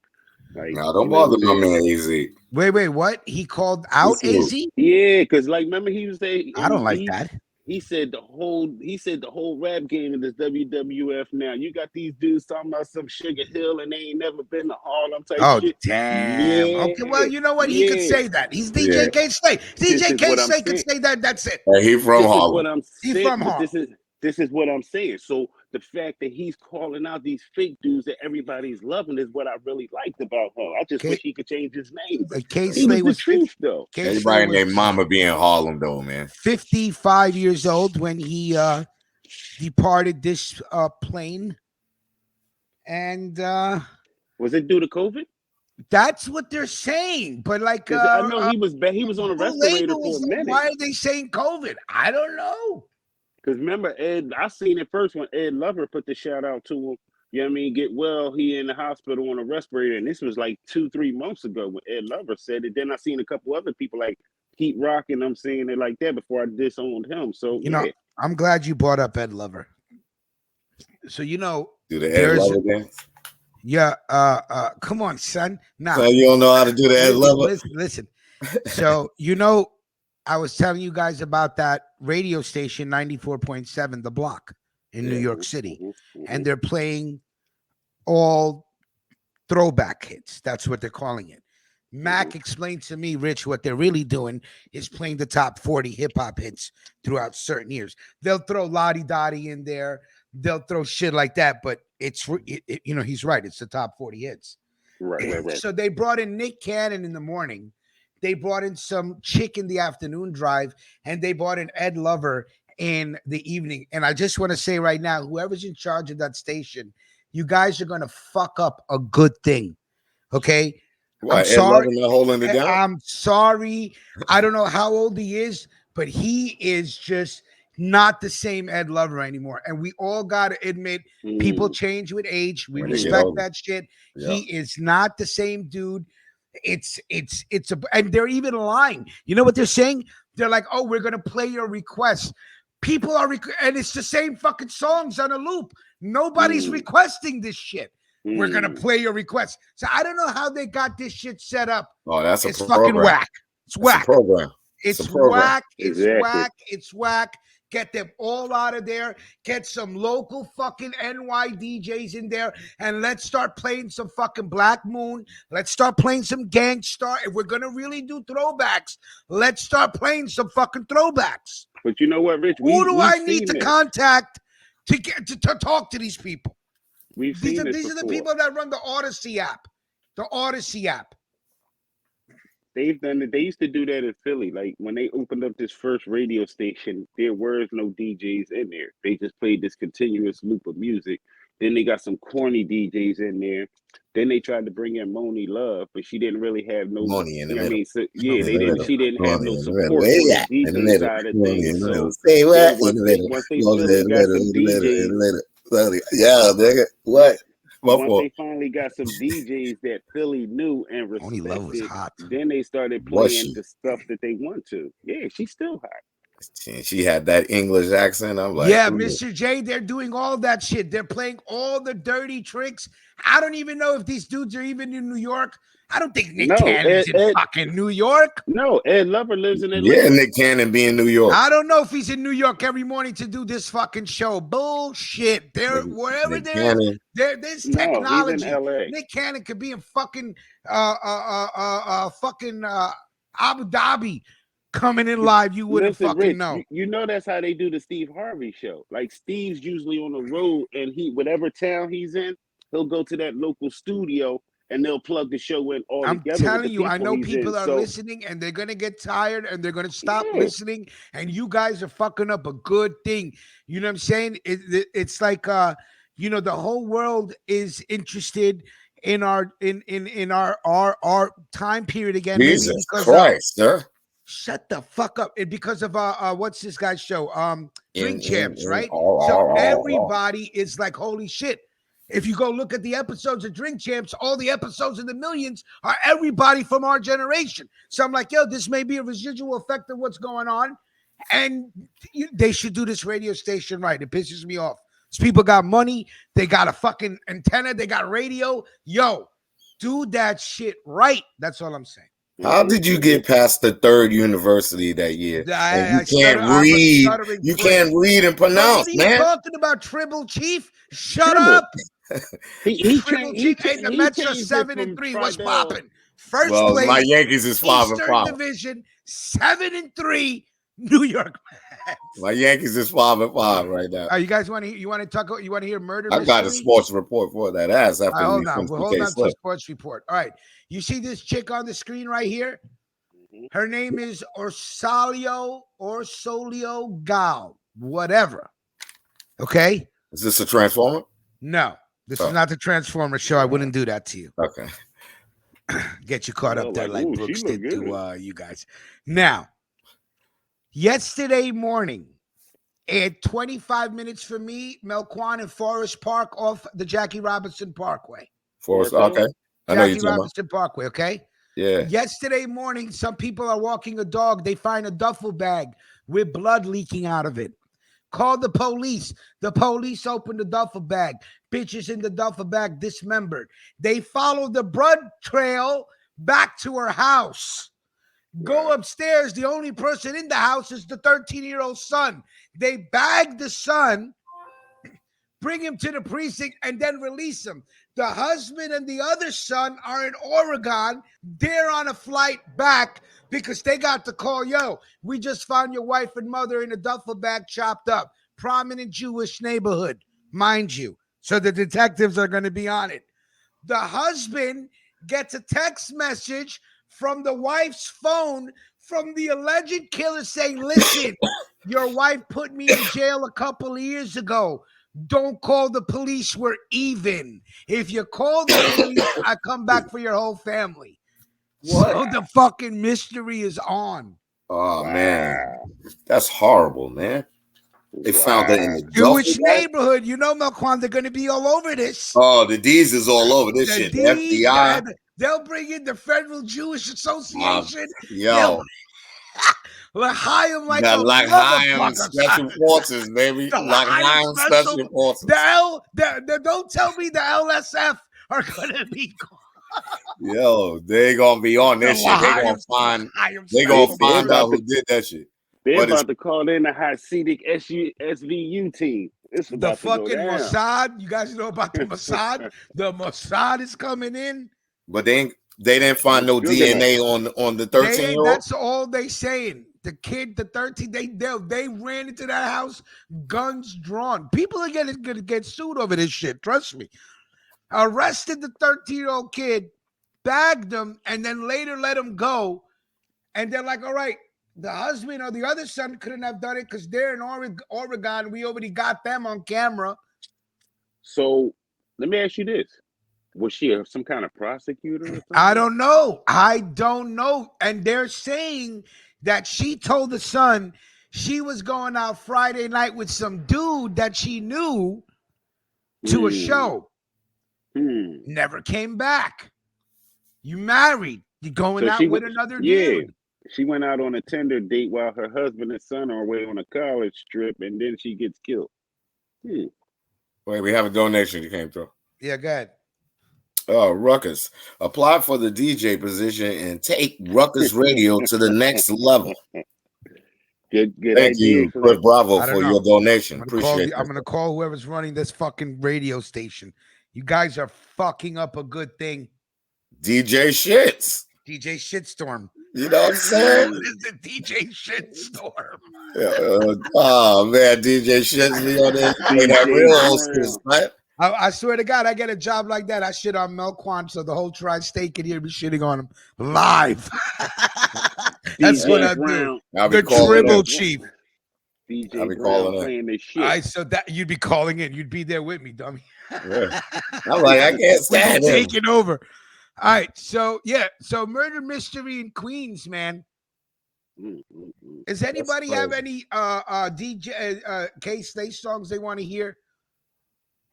Like, no, don't bother my man AZ. Wait, what? He called out AZ? Yeah, because like remember he was saying I don't like that. He said the whole rap game in this WWF now. You got these dudes talking about some Sugar Hill and they ain't never been to Harlem type shit. Oh, damn. Yeah, okay, well, you know what? He could say that. He's DJ K-Slay. DJ K-Slay could say that. That's it. He from Harlem. He's from Harlem. This is what I'm saying. So the fact that he's calling out these fake dudes that everybody's loving is what I really liked about him. I just wish he could change his name. K-Slay was the truth, though. Everybody named Mama be in Harlem, though, man. 55 years old when he departed this plane. And was it due to COVID? That's what they're saying. But like I know he was on a respirator for a minute. Why are they saying COVID? I don't know. Because remember, Ed, I seen it first when Ed Lover put the shout out to him. You know what I mean? Get well. He in the hospital on a respirator. And this was like 2-3 months ago when Ed Lover said it. Then I seen a couple other people like keep rocking. I'm saying it like that before I disowned him. So, you know, I'm glad you brought up Ed Lover. So, you know, do the Ed Lover dance? Yeah. Come on, son. Nah. So you don't know how to do the Ed Lover? Listen. So, you know, I was telling you guys about that radio station 94.7 The Block in New York City, and they're playing all throwback hits. That's what they're calling it. Mac explained to me, Rich, what they're really doing is playing the top 40 hip-hop hits throughout certain years. They'll throw Lottie Dottie in there. They'll throw shit like that, but you know, he's right. It's the top 40 hits. Right. So they brought in Nick Cannon in the morning. They brought in some chick in the afternoon drive, and they brought in Ed Lover in the evening. And I just want to say right now, whoever's in charge of that station, you guys are going to fuck up a good thing. Okay? Why, I'm sorry. Ed Lover not holding it down? I'm sorry. I don't know how old he is, but he is just not the same Ed Lover anymore. And we all got to admit, people change with age. We respect that shit. Yeah. He is not the same dude. And they're even lying. You know what they're saying? They're like, oh, we're gonna play your requests. People are and it's the same fucking songs on a loop. Nobody's requesting this shit. We're gonna play your requests. So I don't know how they got this shit set up. Oh, that's it's fucking whack. It's whack. It's whack. It's whack. It's whack. Get them all out of there. Get some local fucking NY DJs in there. And let's start playing some fucking Black Moon. Let's start playing some Gangstar. If we're going to really do throwbacks, let's start playing some fucking throwbacks. But you know what, Rich? Who do I need to contact to get to talk to these people? These are the people that run the Odyssey app. The Odyssey app. They've done it. They used to do that in Philly. Like when they opened up this first radio station, there was no DJs in there. They just played this continuous loop of music. Then they got some corny DJs in there. Then they tried to bring in Moni Love, but she didn't really have no. Money in the You know what I middle. mean, so, yeah, they didn't. She didn't have no In the support middle. on Yeah, the in the DJ middle. side of Money in things. the middle. So Say what? yeah, In the middle. once they Money finally in the got middle. some In the middle. In DJs. the middle. Yeah, nigga. What? My Once fault. they finally got some DJs that Philly knew and Only Love was respected, hot. then they started Was playing she? the stuff that they want to. Yeah, she's still hot. She had that English accent. I'm like, Yeah, ooh. Mr. J, they're doing all that shit. They're playing all the dirty tricks. I don't even know if these dudes are even in New York. I don't think Nick Cannon's in fucking New York. No, Ed Lover lives in Yeah, Atlanta. Nick Cannon be in New York. I don't know if he's in New York every morning to do this fucking show. Bullshit. They're wherever Nick there is, Cannon. there's No, technology. he's in LA. Nick Cannon could be in fucking Abu Dhabi coming in live. You wouldn't Listen, fucking Rich, know. you know that's how they do the Steve Harvey show. Like Steve's usually on the road, and whatever town he's in, he'll go to that local studio and they'll plug the show in all I'm together. telling with the you, I know he's people in. are So, listening and they're gonna get tired and they're gonna stop Yeah. listening. And you guys are fucking up a good thing. You know what I'm saying? It's like you know, the whole world is interested in our our time period again. Jesus maybe because Christ, sir. shut the fuck up. And because of what's this guy's show? Drink Champs, right? Oh, So everybody is like, holy shit. If you go look at the episodes of Drink Champs, all the episodes in the millions are everybody from our generation. So I'm like, yo, this may be a residual effect of what's going on. And they should do this radio station right. It pisses me off. These people got money. They got a fucking antenna. They got radio. Yo, do that shit right. That's all I'm saying. How did you get past the third university that year? I You can't read. You can't read and pronounce, What are you man. talking about, Tribble Chief? Shut Tribble. up. he Tribble changed. Chief. Hey, the Mets are 7-3. What's popping? First Well, place. my Yankees is 5-5. Eastern Division 7-3. New York Mets. My Yankees is 5-5 right now. You guys want to hear murder? I got a mystery? sports report for that ass after Hold we on. finished We'll the hold on case to the list. sports report. All right. You see this chick on the screen right here? Her name is Orsolio Gal, whatever. Okay? Is this a transformer? No, this is not the Transformer show. I wouldn't do that to you. Okay. Get you caught up there like ooh, Brooks she did look to you guys. Now, yesterday morning, at 25 minutes for me, Melquan and Forest Park off the Jackie Robinson Parkway. Forest, okay. I know you're Jackie talking Robinson Parkway, okay? Yeah. Yesterday morning, some people are walking a dog. They find a duffel bag with blood leaking out of it. Call the police. The police open the duffel bag. Bitches in the duffel bag dismembered. They follow the blood trail back to her house. Go upstairs. The only person in the house is the 13-year-old son. They bag the son, bring him to the precinct, and then release him. The husband and the other son are in Oregon. They're on a flight back because they got the call, yo, we just found your wife and mother in a duffel bag chopped up. Prominent Jewish neighborhood, mind you. So the detectives are going to be on it. The husband gets a text message from the wife's phone from the alleged killer saying, listen, your wife put me in jail a couple of years ago. Don't call the police. We're even. If you call the police, I come back for your whole family. What? So the fucking mystery is on. Oh, man. That's horrible, man. They found that in the Jewish neighborhood. You know, Melquan, they're going to be all over this. Oh, the D's is all over this shit. The FBI. They'll bring in the Federal Jewish Association. Yo. Like Chaim, like Chaim Special Forces, baby. Like Chaim Special Forces. Don't tell me the LSF are gonna be. Yo, they gonna be on this shit. They gonna find out who did that shit. They're about to call in a Hasidic SVU team. It's about the fucking Mossad. You guys know about the Mossad? The Mossad is coming in. But they didn't find no DNA on the 13-year-old. That's all they saying. The kid, the 13, they ran into that house, guns drawn. People are gonna get sued over this shit. Trust me. Arrested the 13-year-old kid, bagged him, and then later let him go And they're like, all right, the husband or the other son couldn't have done it because they're in Oregon. We already got them on camera. So let me ask you this. Was she some kind of prosecutor or something? I don't know. And they're saying that she told the son she was going out Friday night with some dude that she knew to a show. Never came back. You married. You're going out with another dude. She went out on a Tinder date while her husband and son are away on a college trip, and then she gets killed. Wait, we have a donation that came through. Yeah, go ahead. Ruckus. Apply for the DJ position and take Ruckus Radio to the next level. Good Thank you, Chris Bravo, for your donation. Appreciate it. I'm going to call whoever's running this fucking radio station. You guys are fucking up a good thing. DJ Shits. DJ Shitstorm. You know what I'm saying? What is the DJ Shitstorm? Oh, man, DJ Shits be on there. That real old school, right? I swear to God, I get a job like that. I shit on Melquan, so the whole tri-state can hear me shitting on him live. That's what I do. The Tribble Chief. DJ I'll be calling this shit. All right, so that you'd be calling in. You'd be there with me, dummy. Yeah. I'm like, I can't stand it. Taking over. All right, so so murder mystery in Queens, man. Does anybody have any DJ K-Slate songs they want to hear?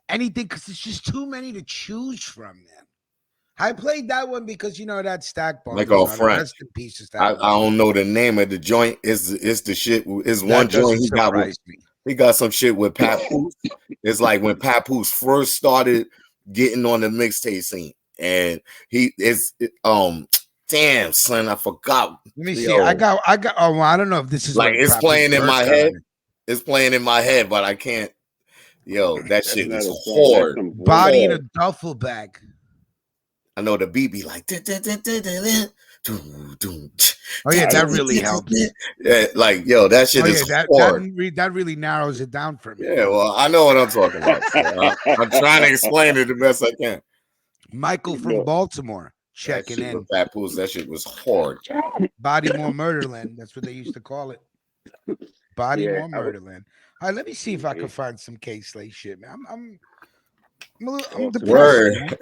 Anything, because it's just too many to choose from, man. I played that one because that Stack Bar. Like all friends. I don't know the name of the joint. It's the shit. It's one joint he got with. He got some shit with Papoose. It's like when Papoose first started getting on the mixtape scene, and damn son, I forgot. Let me see. I got. Oh, well, I don't know if this is like it's playing in my head. It's playing in my head, but I can't. Yo, that shit is hard. Body in a duffel bag. I know the beat be like. Oh yeah, that really helps. Yeah, like yo, that shit is hard. That really narrows it down for me. Yeah, well, I know what I'm talking about. So I'm trying to explain it the best I can. Michael from Baltimore checking in. Papoose, that shit was hard. Bodymore Murderland. That's what they used to call it. Bodymore Murderland. All right, let me see if I can find some K-Slate shit, man. I'm depressed. Word.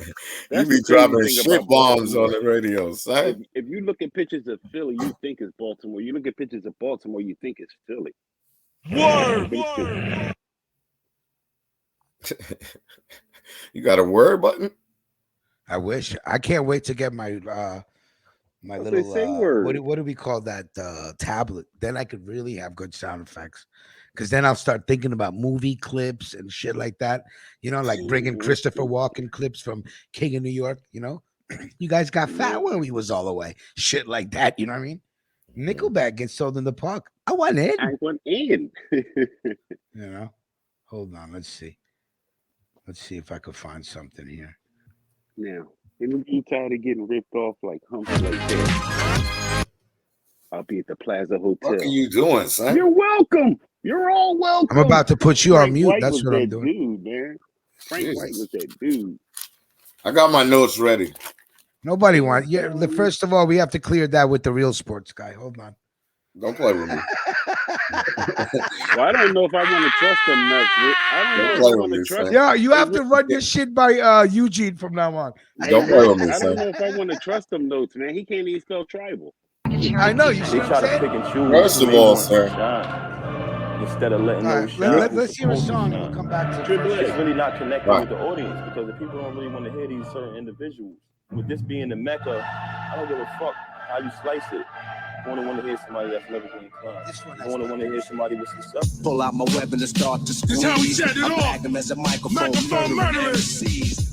You be dropping shit bombs on the radio, son. If you look at pictures of Philly, you think it's Baltimore. You look at pictures of Baltimore, you think it's Philly. Word. You got a word button? I wish. I can't wait to get my my little what do we call that tablet? Then I could really have good sound effects. Because then I'll start thinking about movie clips and shit like that. Like bringing Christopher Walken clips from King of New York. You guys got fat when we was all away. Shit like that. You know what I mean? Nickelback gets sold in the park. I want in. Hold on. Let's see. Let's see if I could find something here. Now, if you tired of getting ripped off like Humphrey like that, I'll be at the Plaza Hotel. What are you doing, son? You're welcome. You're all welcome. I'm about to put you on mute. White That's what I'm doing. Dude, man. Frank White was that dude. I got my notes ready. Nobody wants. Yeah. First of all, we have to clear that with the real sports guy. Hold on. Don't play with me. Well, I don't know if I want to trust him much. I don't know if I want to trust him. Yeah, you have to run your shit by Eugene from now on. Don't play with me, I son. don't know if I want to trust him notes, man. He can't even spell tribal. I know. You see what I'm saying? First of all, sir. Instead of letting those shine. Let's hear a song and we'll come back to it's really not connecting with the audience because the people don't really want to hear these certain individuals. With this being the Mecca, I don't give a fuck how you slice it. I only want to hear somebody that's lyrically inclined. I only want to hear somebody with some substance. Pull out my weapon and start to squeeze. This how we set it off. Him as a microphone murderers.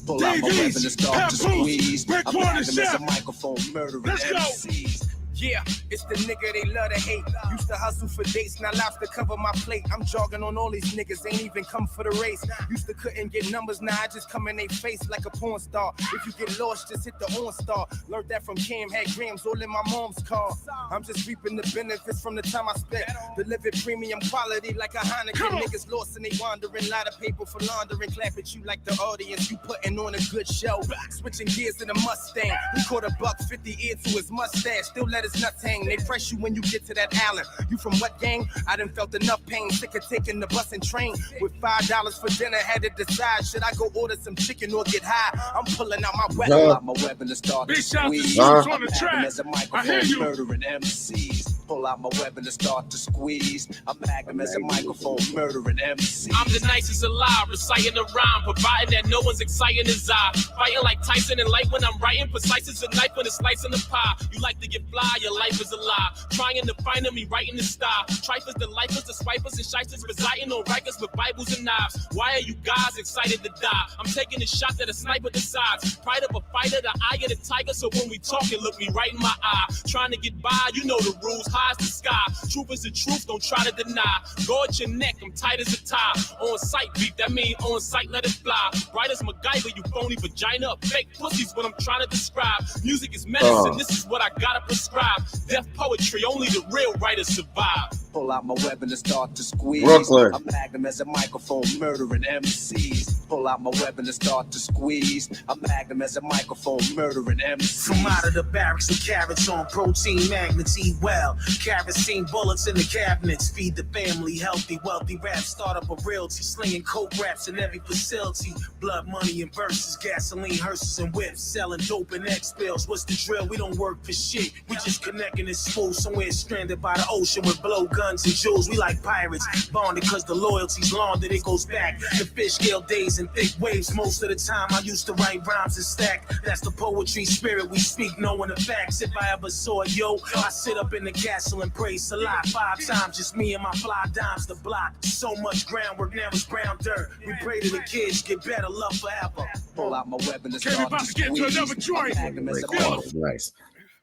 Pull out my weapon and start to squeeze. I'm as a microphone murdering MCs. Yeah, it's the nigga they love to hate. Used to hustle for dates, now life to cover my plate. I'm jogging on all these niggas, ain't even come for the race. Used to couldn't get numbers, now I just come in they face like a porn star. If you get lost, just hit the on star. Learned that from Cam, had grams all in my mom's car. I'm just reaping the benefits from the time I spent. Delivered premium quality like a Heineken. Niggas lost and they wandering, lot of paper for laundering. Clap at you like the audience, you putting on a good show. Switching gears to the Mustang, he caught $150 ear to his mustache. Still let his his nuts hang. They press you when you get to that island. You from what gang? I done felt enough pain. Sick of taking the bus and train. With $5 for dinner, had to decide. Should I go order some chicken or get high? I'm pulling out my weapon. Pull out my weapon and start to squeeze. on the track. As a microphone, murdering MCs. Pull out my weapon and start to squeeze. I'm Magnum as a microphone, murdering MCs. I'm the nicest alive, reciting a rhyme, providing that no one's exciting his eye. Fighting like Tyson and light when I'm writing, precise as a knife when it's slicing the pie. You like to get fly, your life is a lie. Trying to find me writing the style. Trifers, the lifers, the swipers, and shysters residing on rikers with Bibles and knives. Why are you guys excited to die? I'm taking a shot that a sniper decides. Pride of a fighter, the eye of the tiger. So when we talking, look me right in my eye. Trying to get by, you know the rules. High as the sky. Truth is the truth, don't try to deny. Guard your neck, I'm tight as a tie. On sight beat, that mean on sight, let it fly. Bright as MacGyver, you phony vagina. Fake pussies, what I'm trying to describe. Music is medicine, this is what I gotta prescribe. Death poetry, only the real writers survive. Pull out my weapon and start to squeeze. Brooklyn. I'm Magnum as a microphone, murdering MCs. Pull out my weapon and start to squeeze. I'm Magnum as a microphone, murdering MCs. From out of the barracks with carrots on protein magnets, eat well. Kerosene bullets in the cabinets, feed the family, healthy, wealthy rap, startup of realty, slinging coke raps in every facility. Blood money and verses, gasoline, hearses and whips, selling dope and X bills. What's the drill? We don't work for shit. We just connecting it smooth somewhere stranded by the ocean with blowguns and jewels. We like pirates, bonded cause the loyalty's laundered. It goes back to fish scale days and thick waves. Most of the time I used to write rhymes and stack. That's the poetry spirit we speak, knowing the facts. If I ever saw it, yo, I sit up in the castle and pray Salah 5 times. Just me and my fly dimes the block. So much groundwork, now it's brown dirt. We pray to the kids, get better, love forever. Pull out my weapon and Okay, we're about to get into another joint. Raekwon is nice.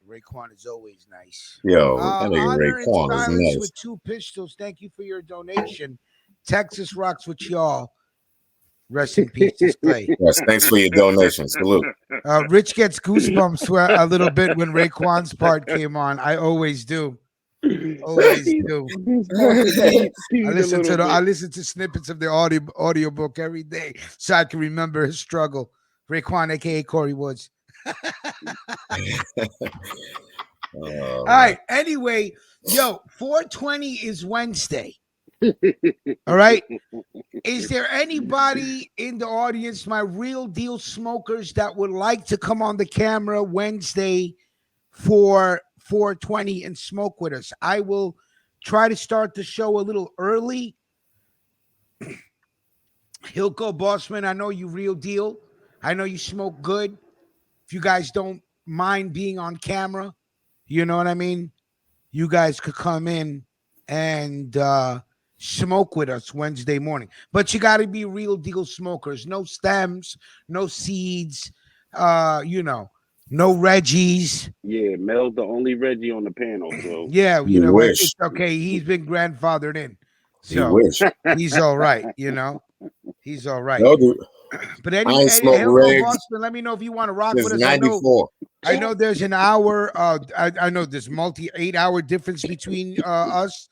Raekwon is always nice. Yo, that nigga Honor and Raekwon is Silence nice. with 2 pistols. Thank you for your donation. Texas rocks with y'all. Rest in peace, Display. Yes, thanks for your donation. Salute. Rich gets goosebumps a little bit when Raekwon's part came on. I always do. Always do. I listen to snippets of the audio book every day so I can remember his struggle. Raekwon, aka Corey Woods. All right. Anyway, yo, 420 is Wednesday. All right. Is there anybody in the audience, my real deal smokers, that would like to come on the camera Wednesday for 420 and smoke with us? I will try to start the show a little early. Hilco Bossman, I know you real deal. I know you smoke good. If you guys don't mind being on camera, you know what I mean? You guys could come in and smoke with us Wednesday morning. But you got to be real deal smokers. No stems, no seeds, no Reggies. Yeah, Mel's the only Reggie on the panel, so Yeah, it's okay. He's been grandfathered in. So he's all right, He's all right. No, dude. But I ain't smoked Regs Boston, let me know if you want to rock since with us. 94. I know there's an hour. I know there's 8-hour difference between us,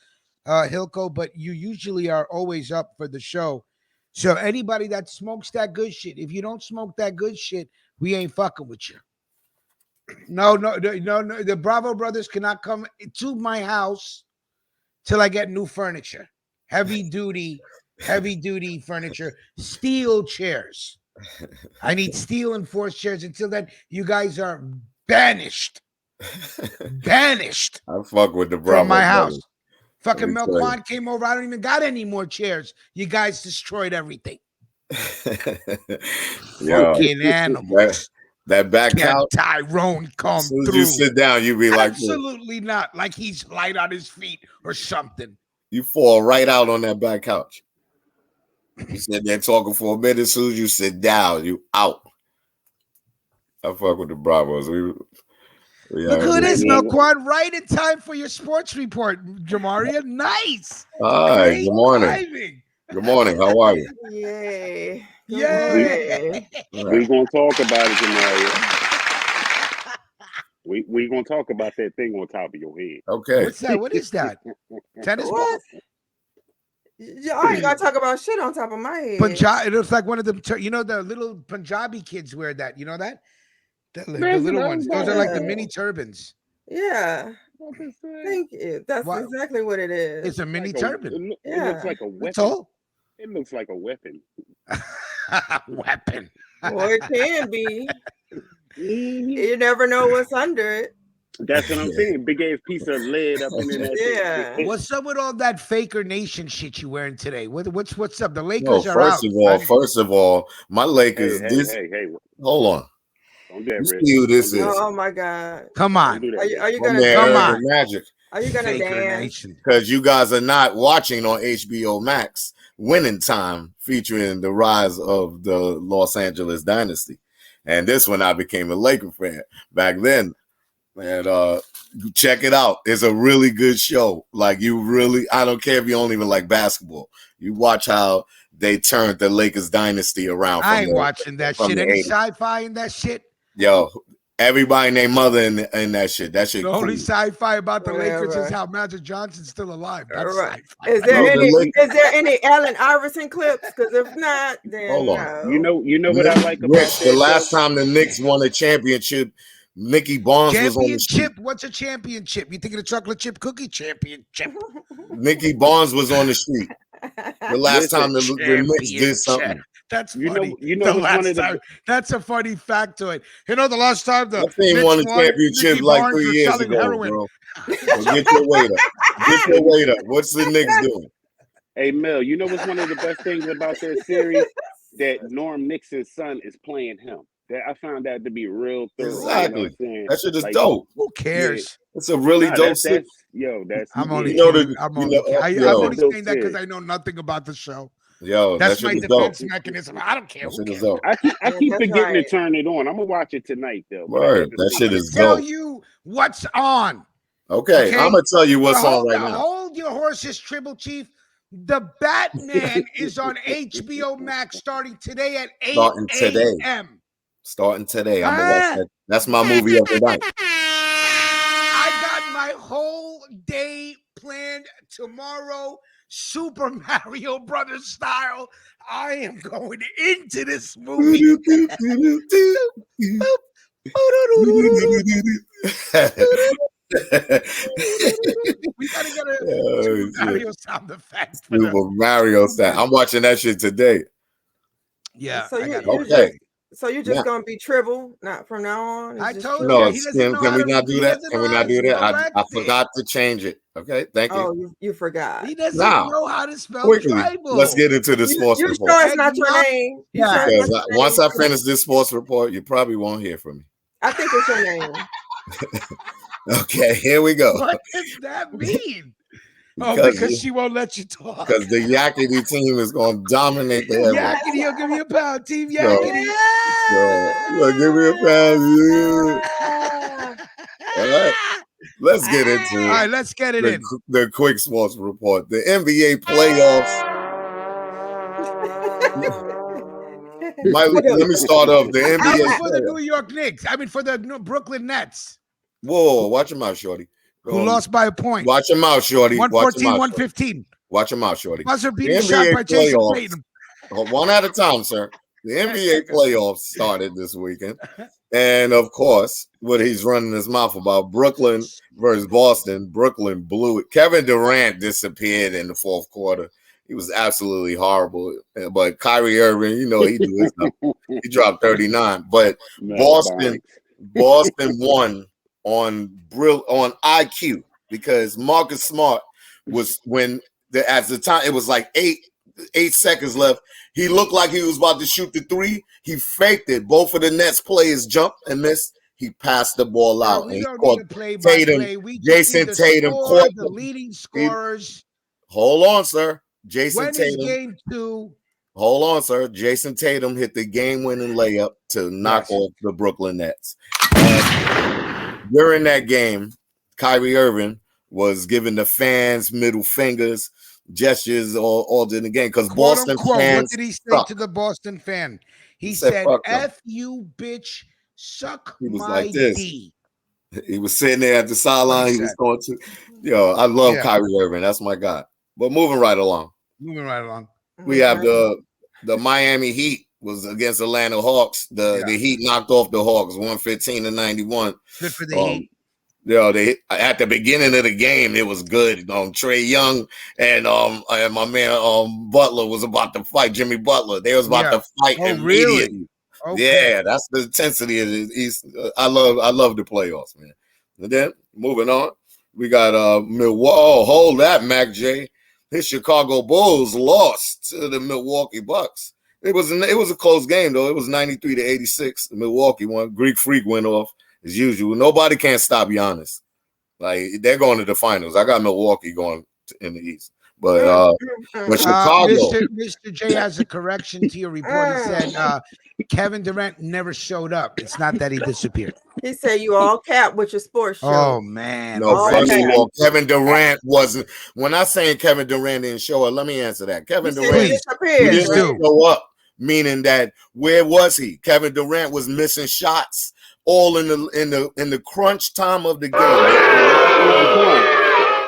Hilco, but you usually are always up for the show. So anybody that smokes that good shit, if you don't smoke that good shit, we ain't fucking with you. No. The Bravo brothers cannot come to my house till I get new furniture. Heavy duty furniture, steel chairs. I need steel and force chairs. Until then, you guys are banished. I fuck with the Bravo from my house. brothers. Fucking Melquan came over. I don't even got any more chairs. You guys destroyed everything. Fucking animals. That back couch. Tyrone come As soon as through. you sit down, you be like, absolutely not. Like he's light on his feet or something. you fall right out on that back couch. You sit there talking for a minute. As soon as you sit down, you out. I fuck with the Bravos. Look who it is, Melquan. Right in time for your sports report, Jamaria. Nice. Hi, Great good morning. timing. Good morning. How are you? Yay. Yay. We're gonna talk about it, Jamaria. We're gonna talk about that thing on top of your head. Okay. What's that? What is that? Tennis ball? What? I ain't gotta talk about shit on top of my head. Punjabi. It looks like one of them. The little Punjabi kids wear that. You know that? The little ones. Those are like the mini turbans. Yeah. Thank you. That's exactly what it is. It's a mini turban. It looks like a weapon. That's all. It looks like a weapon. Weapon. Well, it can be. You never know what's under it. That's what I'm saying. Big ass piece of lead up in there. Yeah. What's up with all that Faker Nation shit you wearing today? What's up? The Lakers are first out. First of all, my Lakers. Hey. Hold on. Don't do that, You Rich. see who this is? Oh my God. Come on. Are you My gonna man, come Urban Magic? Are you gonna dance? Because you guys are not watching on HBO Max Winning Time, featuring the rise of the Los Angeles dynasty. And this one I became a Laker fan back then. And check it out. It's a really good show. Like I don't care if you don't even like basketball. You watch how they turned the Lakers dynasty around. I ain't watching that shit. Any sci-fi in that shit? Yo, everybody named Mother in that shit. That shit. The only cool. sci-fi about the Lakers is how Magic Johnson's still alive. That's sci-fi. Is there any Allen Iverson clips? Because if not, then Hold on. no. You know what I like about Rich, the last time the Knicks won a championship, Mickey Barnes was on the street. What's a championship? You think of the chocolate chip cookie championship? Mickey Barnes was on the street. The last time the Knicks did something. That's funny. That's a funny factoid. You know, the last time the team won a championship like 3 years ago, heroin. bro. So get your weight up. Get your weight up. What's the Knicks doing? Hey, Mel, you know what's one of the best things about that series? That Norm Nixon's son is playing him. That I found that to be real thorough. Exactly. You know that shit is dope. Who cares? Yeah. It's a really dope series. I'm only saying that because I know nothing about the show. Yo, that's that my defense mechanism. I don't care. I keep forgetting to turn it on. I'm gonna watch it tonight though. Word, that shit is tell dope. you what's on. Okay, I'm gonna tell you what's on right now. Hold your horses, Tribble Chief. The Batman is on HBO Max starting today at 8 a.m. Starting today. I'm gonna watch that. That's my movie of the night. I got my whole day planned tomorrow, Super Mario Brothers style. I am going into this movie. We gotta get a Super Mario sound effect. Super Mario style. I'm watching that shit today. Yeah. So you're just gonna be Tribble, not from now on. I told you. No, can we not do that? Can we not do that? I forgot to change it. Okay, thank you. Oh, you forgot. He doesn't know how to spell tribal. Let's get into the sports report. You sure it's not your name? Yeah. Because once I finish this sports report, you probably won't hear from me. I think it's your name. Okay, here we go. What does that mean? Because she won't let you talk. Because the Yakety team is going to dominate the Yakety, you'll give me a pound. Team Yakety. Give me a pound. All right. Let's get into it. All right, let's get it in. The quick sports report. The NBA playoffs. Let me start off. The NBA for the New York Knicks. I mean, for the Brooklyn Nets. Whoa, watch your mouth, shorty. Who lost by a point. Watch your mouth, shorty. 114, 115. Watch your mouth, shorty. Buzzer beating shot by Jason Tatum. One at a time, sir. The NBA playoffs started this weekend. And, of course, what he's running his mouth about, Brooklyn versus Boston. Brooklyn blew it. Kevin Durant disappeared in the fourth quarter. He was absolutely horrible. But Kyrie Irving, you know, he do his stuff. He dropped 39. But Boston won on IQ because Marcus Smart was at the time it was like 8 seconds left. He looked like he was about to shoot the three. He faked it. Both of the Nets players jumped and missed. He passed the ball out. We don't caught need to play by Tatum. play. We Jason Tatum caught the leading scorers. Hold on, sir. Jason Tatum. Game 2. Hold on, sir. Jason Tatum hit the game-winning layup to knock off the Brooklyn Nets. And during that game, Kyrie Irving was giving the fans middle fingers, gestures all in the game because Boston fans. What did he say to the Boston fan? He said "F you, bitch, suck he was my like this. D." He was sitting there at the sideline. He was going to, I love Kyrie Irving. That's my guy. But moving right along. We have the Miami Heat was against Atlanta Hawks. The Heat knocked off the Hawks 115-91. Good for the Heat. they at the beginning of the game it was good. Trae Young and my man Butler was about to fight Jimmy Butler. They was about to fight immediately. Really? Okay. Yeah, that's the intensity of the East. I love the playoffs, man. And then moving on, we got Milwaukee. Oh, hold that, Mac J. His Chicago Bulls lost to the Milwaukee Bucks. It was a close game though. It was 93-86. Milwaukee won. Greek Freak went off as usual. Nobody can stop Giannis. Like they're going to the finals. I got Milwaukee going in the East, but Chicago. Mr. J has a correction to your report. He said Kevin Durant never showed up. It's not that he disappeared. He said you all cap with your sports show. Oh man! No, first of all, Kevin Durant wasn't. When I saying Kevin Durant didn't show up, let me answer that. Kevin Durant didn't show up, meaning that where was he? Kevin Durant was missing shots all in the crunch time of the game.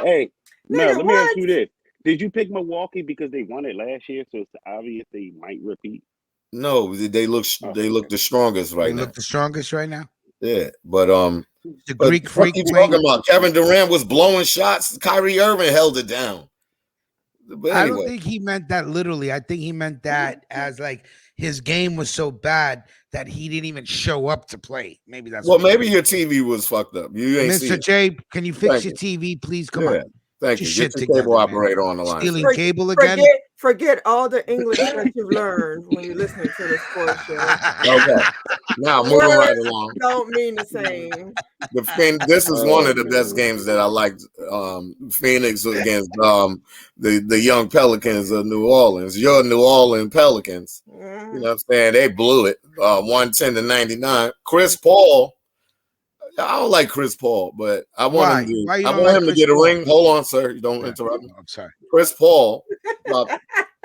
Hey, no, let me ask you this: did you pick Milwaukee because they won it last year, so it's obvious they might repeat? No, they look the strongest right now. They look the strongest right now. Yeah, but the Greek Freak. What you talking about? Kevin Durant was blowing shots. Kyrie Irving held it down. But anyway. I don't think he meant that literally. I think he meant that as like his game was so bad that he didn't even show up to play. Maybe that's maybe your TV was fucked up. You ain't Mr. J, can you fix your TV, please? Come on. Thank you. Get your cable operator on the line. Stealing cable again? Forget all the English that you've learned when you're listening to the sports show. Okay. Now moving right along. Don't mean the same. This is one of the best games that I liked. Phoenix against the young Pelicans of New Orleans. Your New Orleans Pelicans. You know what I'm saying? They blew it. 110-99. Chris Paul. I don't like Chris Paul, but I want him to get a ring. Hold on, sir. You don't interrupt me. I'm sorry. Chris Paul,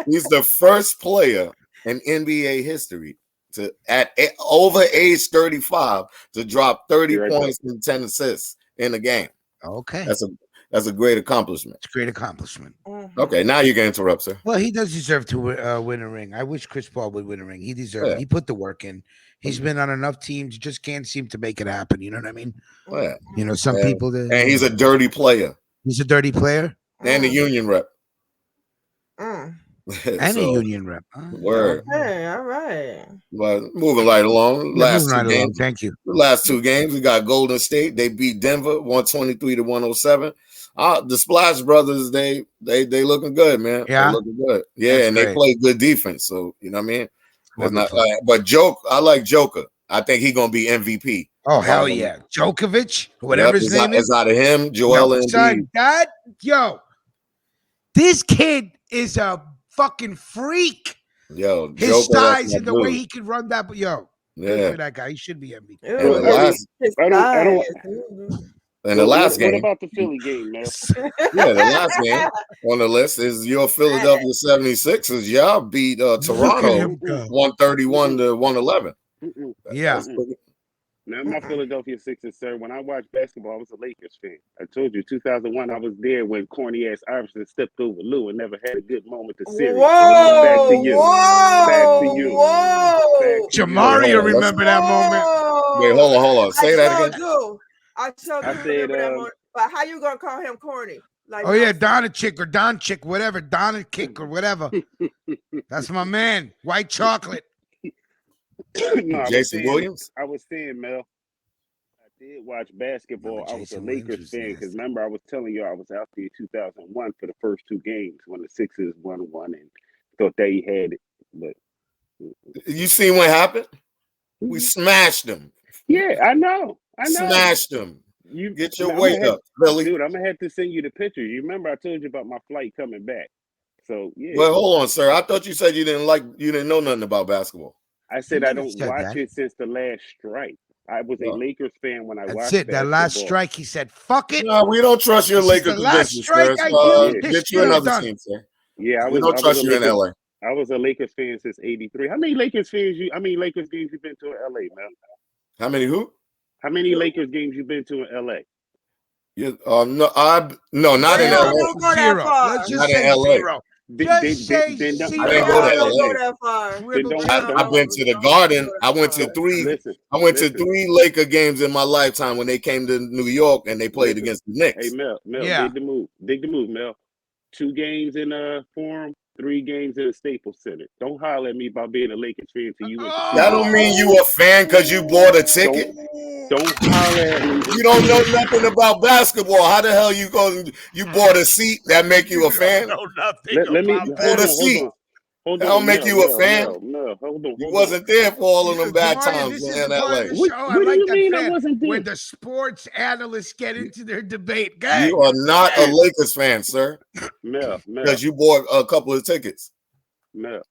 he's the first player in NBA history to at over age 35 to drop 30 points and 10 assists in a game. Okay. That's a great accomplishment. It's a great accomplishment. Okay, now you can interrupt, sir. Well, he does deserve to win a ring. I wish Chris Paul would win a ring. He deserves it. He put the work in. He's been on enough teams. You just can't seem to make it happen. You know what I mean? Yeah. You know, some people. And he's a dirty player. He's a dirty player? And a union rep. And a union rep. Word. Hey, all right. But moving right along. Thank you. The last two games, we got Golden State. They beat Denver 123-107. The Splash Brothers, they looking good, man. Yeah, they looking good. Yeah, that's and great. They play good defense. So you know what I mean. But I like Joker. I think he's gonna be MVP. Oh hell yeah, Djokovic, whatever his name is. It's out of him, Joel Embiid. Son, this kid is a fucking freak. Yo, his Joker, size and the way he can run that. Yo, yeah, for that guy, he should be MVP. And the last game. What about the Philly game, man? Yeah, the last game on the list is your Philadelphia 76ers. Y'all beat Toronto 131-111. Yeah. Now, my Philadelphia Sixers, sir. When I watched basketball, I was a Lakers fan. I told you, 2001, I was there when corny ass Iverson stepped over Lou and never had a good moment to series. Back to you. Back to you. Jamaria, remember that moment? Wait, hold on. Say that again. I remember that moment. But how you gonna call him corny? Like, Donachik or Donchik, whatever, Donakick or whatever. That's my man. White chocolate. No, Jason Williams. I was saying, Mel. I did watch basketball. I was a Lakers fan because remember I was telling you I was out there in 2001 for the first two games when the Sixers won and thought they had it. But you seen what happened? We smashed them. Yeah, I know. Smashed them. You get your weight up, Billy. Dude, I'm gonna have to send you the picture. You remember I told you about my flight coming back. So yeah. Well, hold on, sir. I thought you said you didn't know nothing about basketball. I said I don't watch it since the last strike. I was a Lakers fan when I watched it. That last strike, he said, "Fuck it." No, we don't trust your Lakers. The last strike get you another team, sir. Yeah, we don't trust you in LA. I was a Lakers fan since '83. How many Lakers games you been to in LA, man? How many who? How many Lakers games you been to in LA? Yeah, not in LA. Zero. Let's just say zero. Just say I didn't go to Don't go LA. that far. I've been to the Garden. I went to three Laker games in my lifetime when they came to New York and they played against the Knicks. Hey Mel, dig the move, Mel. 2 games in a Forum, 3 games in a Staples Center. Don't holler at me about being a Lakers fan till you went to That don't mean you a fan because you bought a ticket. Don't holler at me. You don't know nothing about basketball. How the hell you bought a seat that make you a fan? Let me bought a seat. Hold that on, don't make you a fan. No, hold on. You wasn't there for all of them bad times This in is part LA. of the show. I like that fan when the sports analysts get into their debate. Gang. You are not a Lakers fan, sir. Mel. Because you bought a couple of tickets. Mel.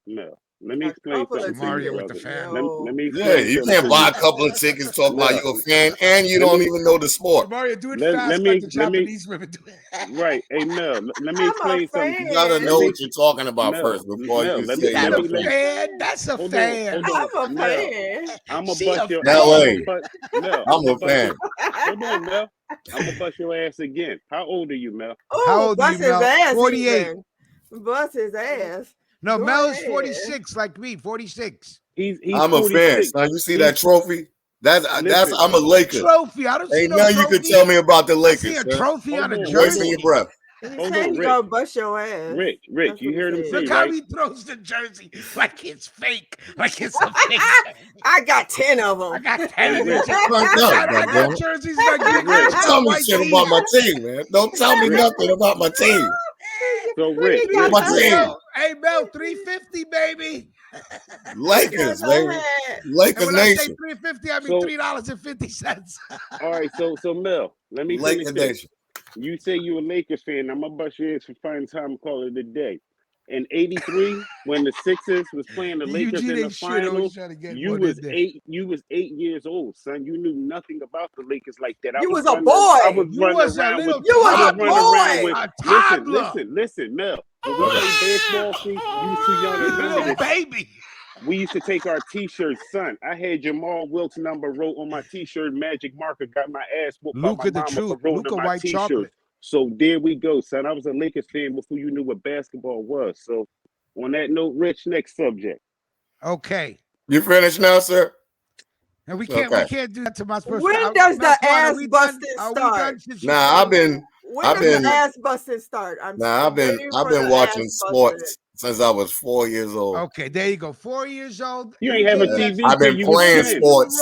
Let me explain something. Mario with the fan. Let me Yeah, you can't buy a couple of tickets, talk about you a fan, and you don't even know the sport. Mario, do it fast like the Japanese women do it. Right. Hey, Mel, let me explain something. You gotta know what you're talking about first before you say That's a fan. That's a fan. I'm a fan. I'm a bust your LA. I'm a fan. Hold on, Mel. I'm gonna bust your ass again. How old are you, Mel? How old are you, Mel? 48. Bust his ass. No, Mel is 46, like me, 46. He's I'm a fan. Son, you see that trophy? That's I'm a Laker. Trophy. I don't see Ain't no nothing you trophy. can tell me about the Lakers. I see a trophy on a Wasting jersey. your breath. Hold on, Rick. Gonna bust your ass. Rick, you heard him say, Look how he throws the jersey like it's fake, like it's a fake. I got 10 of them. I got 10 of them. I got jerseys like Don't tell me shit about my team, man. Don't tell me nothing about my team. So Rick, my team. Hey Mel, 350, baby. Lakers, baby. Lakers when I say Nation. 350, I mean $3.50. All right, so Mel, let me finish Lakers this. Nation. You say you a Lakers fan. I'm gonna bust your ass for finding time to call it a day. In '83, when the Sixers was playing the Lakers in the finals, you was 8 years old, son. You knew nothing about the Lakers like that. You was a boy. You was a little. You was a boy. A toddler. Listen, Mel. When we played baseball, see, you was too young to remember this. Baby. We used to take our T-shirts, son. I had Jamal Wilkes number wrote on my T-shirt. Magic marker got my ass whooped by Luka my the mama truth. for wrote Luka on my white T-shirt. chocolate. So there we go, son. I was a Lakers fan before you knew what basketball was. So on that note, Rich, next subject. Okay. You finished now, sir? And we can't do that to my first. When does the ass busting start? Nah, I've been the ass busting start? I've been watching sports since I was 4 years old. Okay, there you go. 4 years old. You ain't have a TV. I've been playing sports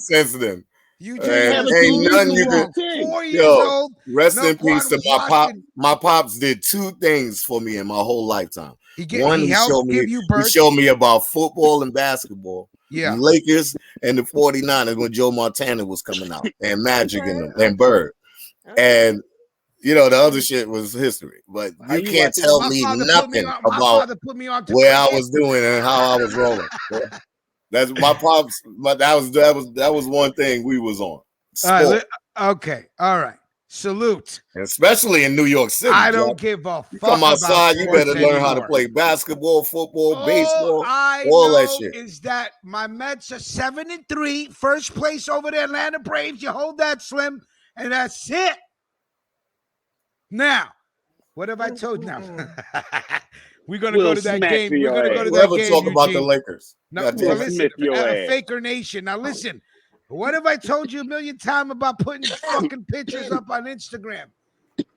since then. You just ain't nothing you can. 4 years old. Rest in peace to my pop. My pops did 2 things for me in my whole lifetime. One, he showed me about football and basketball. Yeah, the Lakers and the 49ers when Joe Montana was coming out and Magic in them and Bird. And you know, the other shit was history, but you can't tell me nothing about where I was doing and how I was rolling. That's my pops. But that was one thing we was on. Sport. Okay, all right. Salute. Especially in New York City. I don't give a fuck. You come outside, you better learn how to play basketball, football, baseball, all that shit. Is that my Mets are 7-3, first place over the Atlanta Braves. You hold that, Slim, and that's it. Now, what have I told you now? We're gonna go to that game. We're gonna go to that game. Talk about the Lakers. No, listen, Faker Nation. Now listen. What have I told you a million times about putting fucking pictures up on Instagram?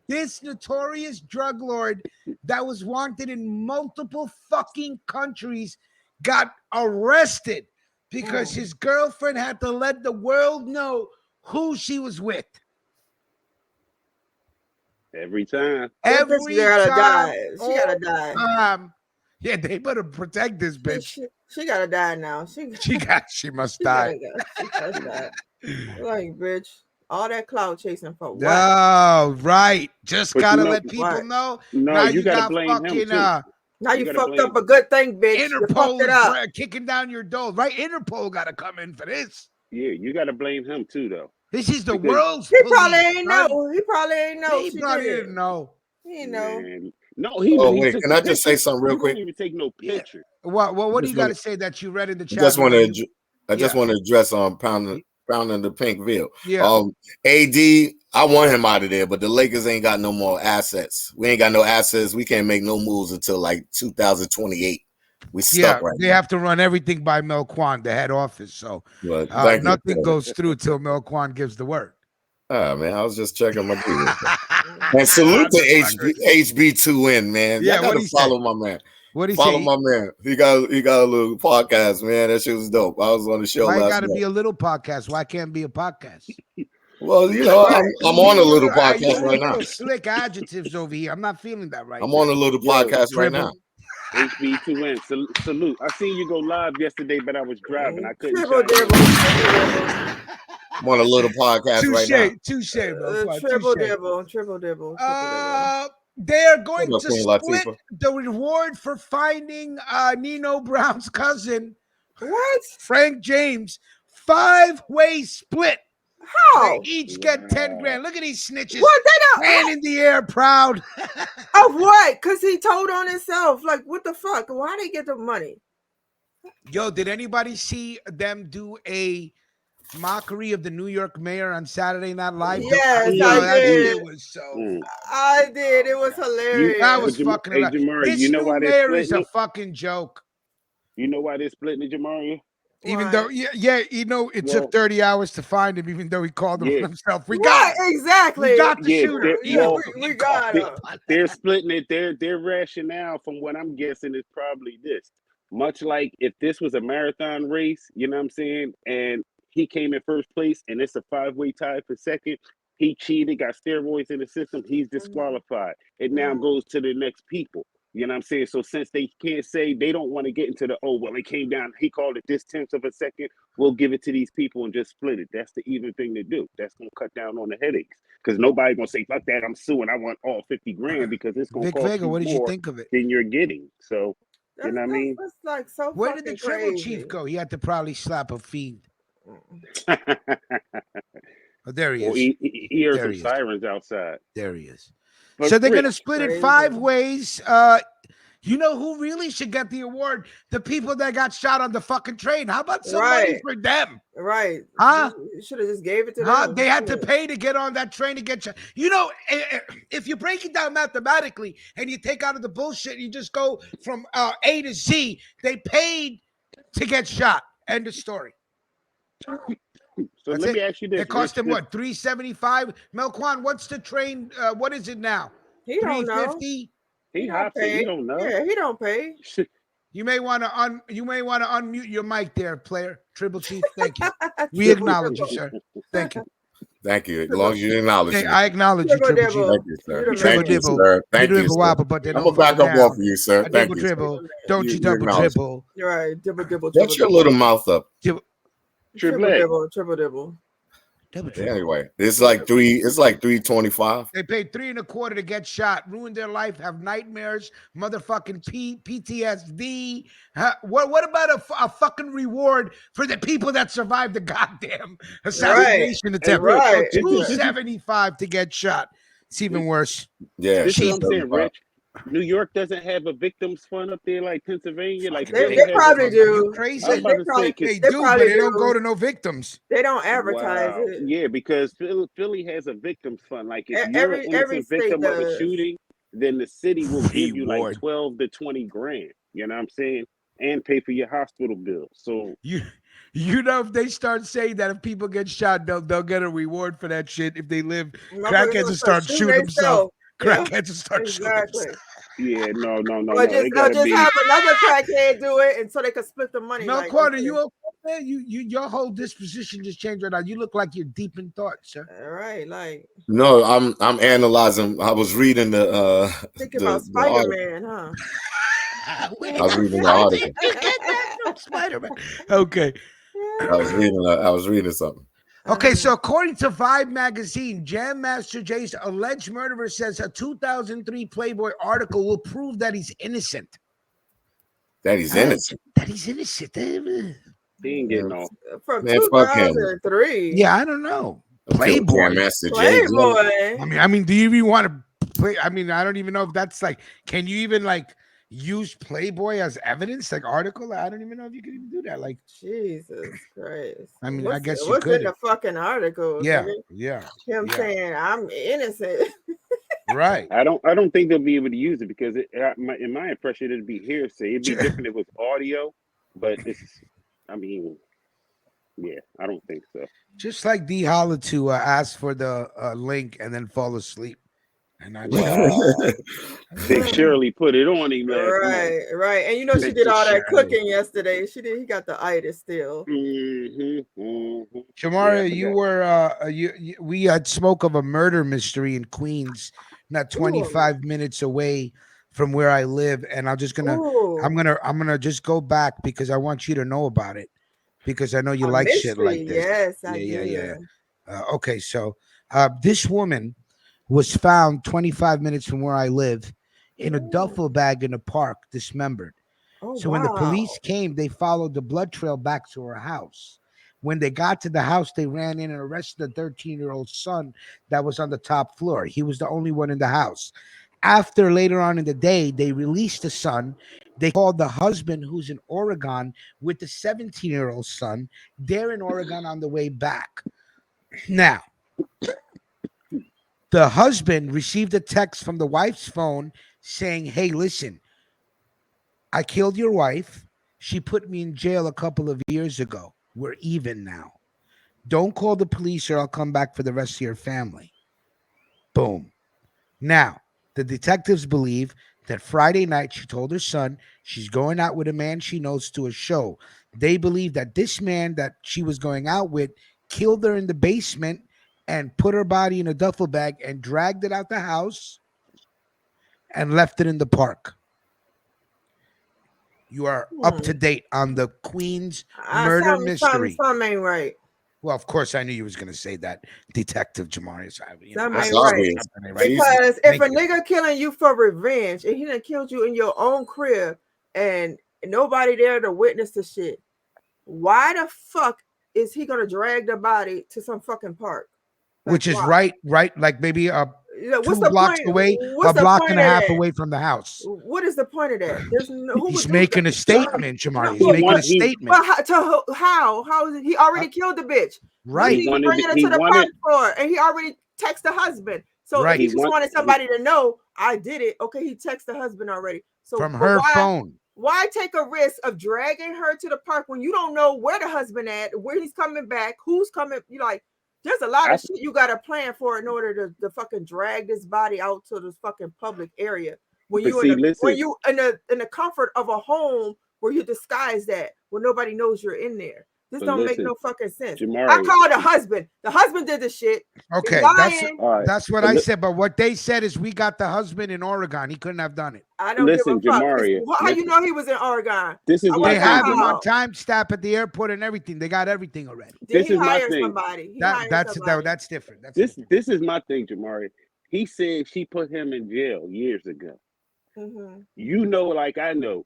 This notorious drug lord that was wanted in multiple fucking countries got arrested because his girlfriend had to let the world know who she was with. Every time. She gotta die. She gotta die. Yeah, they better protect this bitch. She gotta die now. She must die. Like, bitch. All that cloud chasing for what? Oh, right. Just gotta let people know. No, now you gotta blame fucking, him too. Now you fucked up a good thing, bitch. Interpol is kicking down your door. Right? Interpol gotta come in for this. Yeah, you gotta blame him too, though. This is the world's He probably ain't know. He probably ain't know. He probably didn't know. He know. Man. No, he. Oh, he wait, can I just say something real quick? He didn't even take no picture. What do you got to say that you read in the chat? I just want to address Pound Crown in the pink veil. Yeah. AD, I want him out of there, but the Lakers ain't got no more assets. We ain't got no assets. We can't make no moves until like 2028. We stuck right they now. have to run everything by Mel Kwan, the head office. So nothing goes through till Mel Kwan gives the word. Man, I was just checking my deal. And salute to HB2N, man. Yeah, Y'all gotta follow my man. What he follow say? my man. He got a little podcast, man. That shit was dope. I was on the show Why last got to night. be a little podcast? Why can't it be a podcast? Well, you know, I'm on a little podcast right now. Slick adjectives over here. I'm not feeling that right. I'm on a little podcast right now. HB2N, salute. I seen you go live yesterday, but I was driving. I couldn't. I'm on a little podcast right now. Touche, bro. Triple dibble. They're going to split the reward for finding Nino Brown's cousin. What? Frank James. 5-way split. How? They each get 10 grand. Look at these snitches. What? They don't. Hand in the air, proud. Of what? Because he told on himself. Like, what the fuck? Why they get the money? Yo, did anybody see them do a mockery of the New York mayor on Saturday Night Live? Yes, I did. It was so. I did. It was hilarious. That was fucking hilarious. This you know new why mayor is a fucking joke. You know why they're splitting it, Jamaria? Even though, you know, it took 30 hours to find him, even though he called him himself. We got exactly. We got the shooter. We got him. They're splitting it. Their rationale, from what I'm guessing, is probably this. Much like if this was a marathon race, you know what I'm saying, and he came in first place, and it's a 5-way tie for second. He cheated, got steroids in the system. He's disqualified. It now goes to the next people. You know what I'm saying? So since they can't say, they don't want to get into the, it came down, he called it this 10th of a second, we'll give it to these people and just split it. That's the even thing to do. That's going to cut down on the headaches. Because nobody's going to say, fuck that, I'm suing. I want all 50 grand because it's going to cost Vega, you what did more you think of it? than you're getting. So, you know what I mean? That's like so Where did the fucking tribal crazy. chief go? He had to probably slap a fiend. Oh, there he is. He heard some sirens outside. There he is. But so they're going to split it 5 ways. You know who really should get the award? The people that got shot on the fucking train. How about some money for them? Right. Huh? You should have just gave it to them. They had to pay to get on that train to get shot. You know, if you break it down mathematically and you take out of the bullshit, you just go from A to Z, they paid to get shot. End of story. So let me ask you this. It cost him what? $375? Melquan, what's the train? What is it now? He don't know. He don't know. Yeah, he don't pay. You may want to unmute your mic there, player. Tribal Chief, thank you. We acknowledge you, sir. Thank you. Thank you. As long as you acknowledge me. I acknowledge you, Tribal Chief. Thank you, sir. Thank you, sir. Thank you, sir. I'm gonna back up off of you, sir. Thank you. Dribble. Don't you double dribble. You're right. Dribble. Shut your little mouth up. Triple. Anyway, it's like 325. They paid $3.25 to get shot, ruined their life, have nightmares, motherfucking PTSD. What about a fucking reward for the people that survived the goddamn assassination attempt? Right. $275 to get shot. It's even worse. Yeah, this is what I'm saying, Rich. New York doesn't have a victims fund up there like Pennsylvania. Like they probably do. You crazy? They do, but they don't go to no victims. They don't advertise it. Yeah, because Philly has a victims fund. Like if you're an innocent victim of a shooting, then the city will give you like 12 to 20 grand. You know what I'm saying? And pay for your hospital bill. So you know, if they start saying that if people get shot, they'll get a reward for that shit. If they live, crackheads will start shooting themselves. Crackheads will start shooting themselves. Yeah, no. Or just have another crackhead do it, and so they can split the money. No, Carter, you okay? Your whole disposition just changed right now. You look like you're deep in thought, sir. All right, like. No, I'm analyzing. I was reading thinking about Spider-Man, huh? I was reading the article. Spider-Man. Okay. I was reading something. Okay, so according to Vibe magazine, Jam Master Jay's alleged murderer says a 2003 Playboy article will prove that he's innocent. That he's innocent. That he's innocent. He ain't getting off. From 2003. Yeah, I don't know. Playboy. Jam Master Jay. Playboy. I mean, do you even want to play? I mean, I don't even know if that's like, can you even like use Playboy as evidence, like article. I don't even know if you could even do that. Like Jesus Christ. I mean, I guess you what's could. in the fucking article? Yeah, yeah. Him saying I'm innocent. Right. I don't think they'll be able to use it because in my impression it'd be hearsay. It'd be different if it was audio, but I mean, yeah, I don't think so. Just like D Holla to ask for the link and then fall asleep. And I Big Shirley put it on him last night. Right. And you know she did all that cooking yesterday. He got the itis still. Jamaria, you were we had spoke of a murder mystery in Queens, not 25 minutes away from where I live, and I'm gonna just go back because I want you to know about it because I know you like shit like this. Yes, I do. Okay, so this woman was found 25 minutes from where I live in a duffel bag in a park, dismembered. So when the police came, they followed the blood trail back to her house. When they got to the house, they ran in and arrested the 13-year-old son that was on the top floor. He was the only one in the house. After later on in the day, they released the son. They called the husband, who's in Oregon, with the 17-year-old son. They're in Oregon on the way back. Now, the husband received a text from the wife's phone saying, hey, listen, I killed your wife. She put me in jail a couple of years ago. We're even now. Don't call the police or I'll come back for the rest of your family. Boom. Now, the detectives believe that Friday night she told her son she's going out with a man she knows to a show. They believe that this man that she was going out with killed her in the basement and put her body in a duffel bag and dragged it out the house and left it in the park. You are up to date on the Queens murder mystery. Something ain't right. Well, of course, I knew you was going to say that, Detective Jamari. Something ain't right. Because if a nigga killing you for revenge and he done killed you in your own crib and nobody there to witness the shit, why the fuck is he going to drag the body to some fucking park? Which is right, like maybe 2 blocks away, a block and a half away from the house. What is the point of that? He's making a statement, Jamari. He's making a statement. But how is it? He already killed the bitch. Right. He's bringing her to the park for, and he already texted the husband. So if he just wanted somebody to know I did it, okay, he texted the husband already. So from her phone. Why take a risk of dragging her to the park when you don't know where the husband at, where he's coming back, who's coming? You like. There's a lot of shit you got to plan for in order to fucking drag this body out to this fucking public area. When you in the comfort of a home where you disguise that, where nobody knows you're in there. This don't make no fucking sense. Jamari, I called the husband. The husband did the shit. Okay, that's what I said. But what they said is we got the husband in Oregon. He couldn't have done it. I don't give a fuck. How you know he was in Oregon? They have him on time stamp at the airport and everything. They got everything already. Did he hire somebody? That's different. This is my thing, Jamari. He said she put him in jail years ago. Mm-hmm. You know, like I know,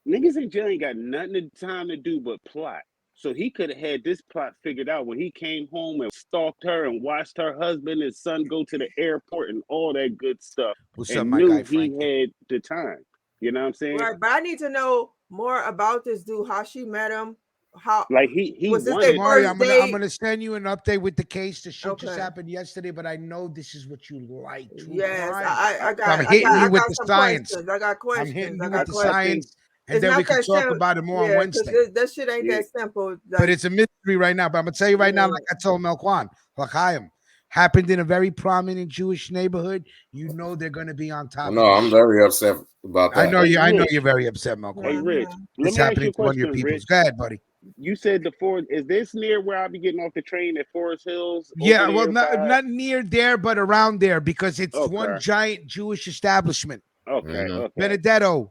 niggas in jail ain't got nothing time to do but plot. So he could have had this plot figured out when he came home and stalked her and watched her husband and son go to the airport and all that good stuff. And knew he had the time. You know what I'm saying? Right, but I need to know more about this dude, how she met him. How like he was this wanted, Mario, I'm gonna send you an update with the case. The shit just happened yesterday, but I know this is what you like. Yes, I got. I'm hitting you with the science. I got questions. I'm hitting you with the science. And then we can talk about it more on Wednesday. That shit ain't that simple. But it's a mystery right now. But I'm gonna tell you right now, like I told Melquan, L'chaim, happened in a very prominent Jewish neighborhood. You know they're gonna be on top. No, I'm very upset about that. I know you're very upset, Melquan. Hey, Rich, it's happening to one of your people. Go ahead, buddy. You said the Forest. Is this near where I'll be getting off the train at Forest Hills? Yeah, well, not near there, but around there because it's one giant Jewish establishment. Okay. Benedetto.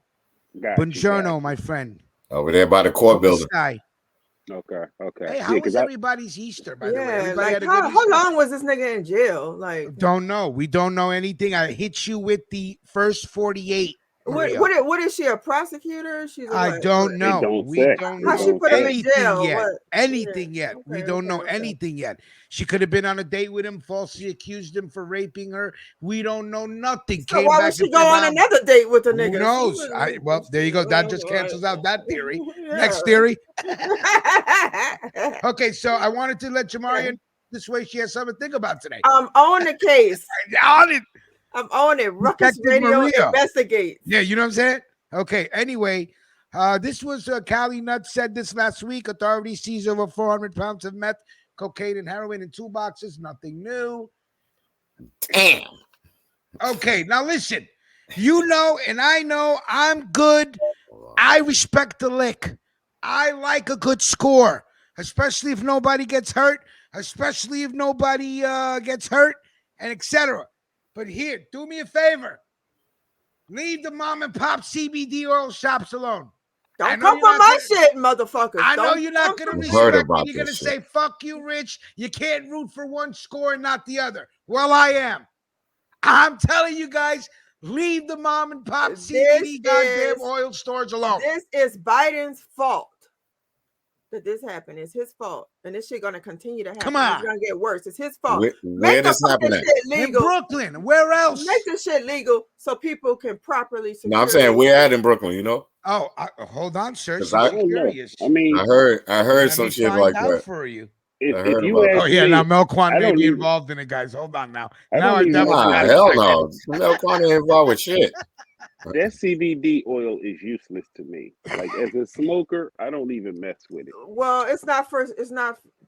Buongiorno, my friend. Over there by the court building. Okay. Hey, how was everybody's Easter, by the way? Everybody had a good how long was this nigga in jail? Like, don't know. We don't know anything. I hit you with the first 48 What is she, a prosecutor? She's I don't know. We don't How she know put him in jail? yet. What? Anything yet. We don't know anything yet. She could have been on a date with him, falsely accused him for raping her. We don't know nothing. So why would she go on another date with a nigga? Who knows? Well, there you go. That just cancels out that theory. Next theory. Okay, so I wanted to let Jamaria this way she has something to think about today. I'm on the case. On it. I'm on it. Ruckus Detective Radio Maria. investigates. Yeah, you know what I'm saying? Okay, anyway, this was Cali Nuts said this last week. Authorities seized over 400 pounds of meth, cocaine, and heroin in 2 boxes. Nothing new. Damn. Okay, now listen. You know, and I know I'm good. I respect the lick. I like a good score, especially if nobody gets hurt, especially if nobody gets hurt, and etc. But here, do me a favor. Leave the mom and pop CBD oil shops alone. Don't come for my shit, motherfuckers. I know Don't you're not going to heard respect about me. You're going to this say, fuck you, Rich. You can't root for one score and not the other. Well, I am. I'm telling you guys, leave the mom and pop CBD goddamn oil stores alone. This is Biden's fault that this happened. It's his fault. And this shit going to continue to happen. Come on. It's going to get worse. It's his fault. Where Make this the fucking happening? shit legal. In Brooklyn. Where else? Make this shit legal so people can properly secure No, I'm saying we're at in Brooklyn, you know? Oh, hold on, sir. 'Cause I'm I- curious. I mean, I heard Let some me shit find like out that. for you. if, I if heard you about ask Oh, yeah, me, now Melquan I may don't be even- involved in it, guys. Hold on now. I Now don't I even- definitely Nah, gotta hell check no. Melquan ain't involved with shit. that CBD oil is useless to me. Like as a smoker, I don't even mess with it. Well, it's not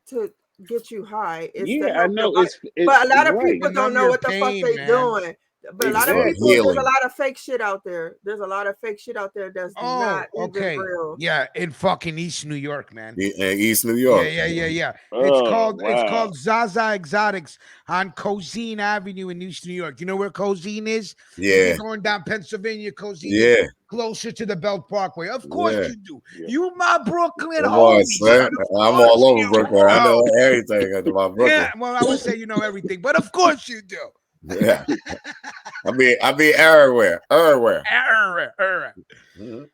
to get you high. It's to Yeah, I help know. your It's but a lot of right. people To don't numb know your what the fuck pain, they man. doing. But a lot of Exactly. people, there's Healing. a lot of fake shit out there. There's a lot of fake shit out there that's Oh, not okay. even real. Yeah, in fucking East New York, man. East New York. Yeah. Oh, It's wow. called Zaza Exotics on Cozine Avenue in East New York. You know where Cozine is? If Yeah. you're going down Pennsylvania, Cozine Yeah. is closer to the Belt Parkway. Of course Yeah. you do. You my Brooklyn Come homie. on, son. I'm all over Brooklyn. I know everything about Brooklyn. Yeah, well, I would say you know everything, but of course you do. Yeah. I be everywhere. Mhm.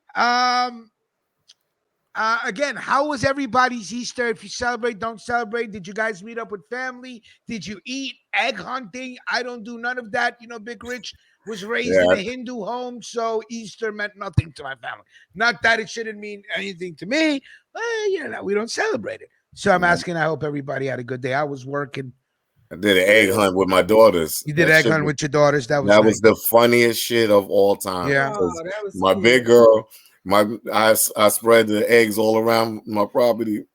Again, how was everybody's Easter? If you celebrate, don't celebrate. Did you guys meet up with family? Did you eat egg hunting? I don't do none of that. You know, Big Rich was raised in a Hindu home, so Easter meant nothing to my family. Not that it shouldn't mean anything to me, but we don't celebrate it. So I'm asking, I hope everybody had a good day. I was working. I did an egg hunt with my daughters. You did egg hunt with your daughters. That was was the funniest shit of all time. Yeah. Oh, that was My cute. big girl, I spread the eggs all around my property.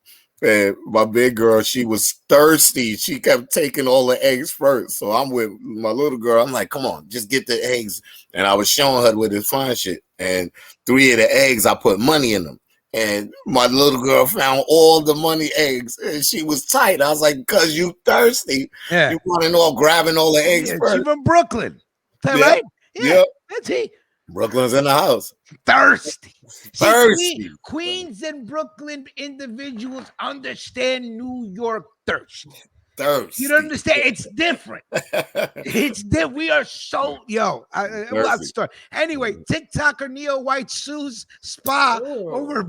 And my big girl, she was thirsty. She kept taking all the eggs first. So I'm with my little girl. I'm like, come on, just get the eggs. And I was showing her with this fine shit. And 3 of the eggs, I put money in them. And my little girl found all the money eggs, and she was tight. I was like, "Cause you thirsty, you running all grabbing all the eggs first." She's from Brooklyn, is that right? Yeah, that's it. Brooklyn's in the house. Thirsty. Thirsty. Queens and Brooklyn individuals understand New York thirst. Thirst. You don't understand? It's different. It's different. We are so we'll have to start. Anyway, TikToker Neo White sues spa over.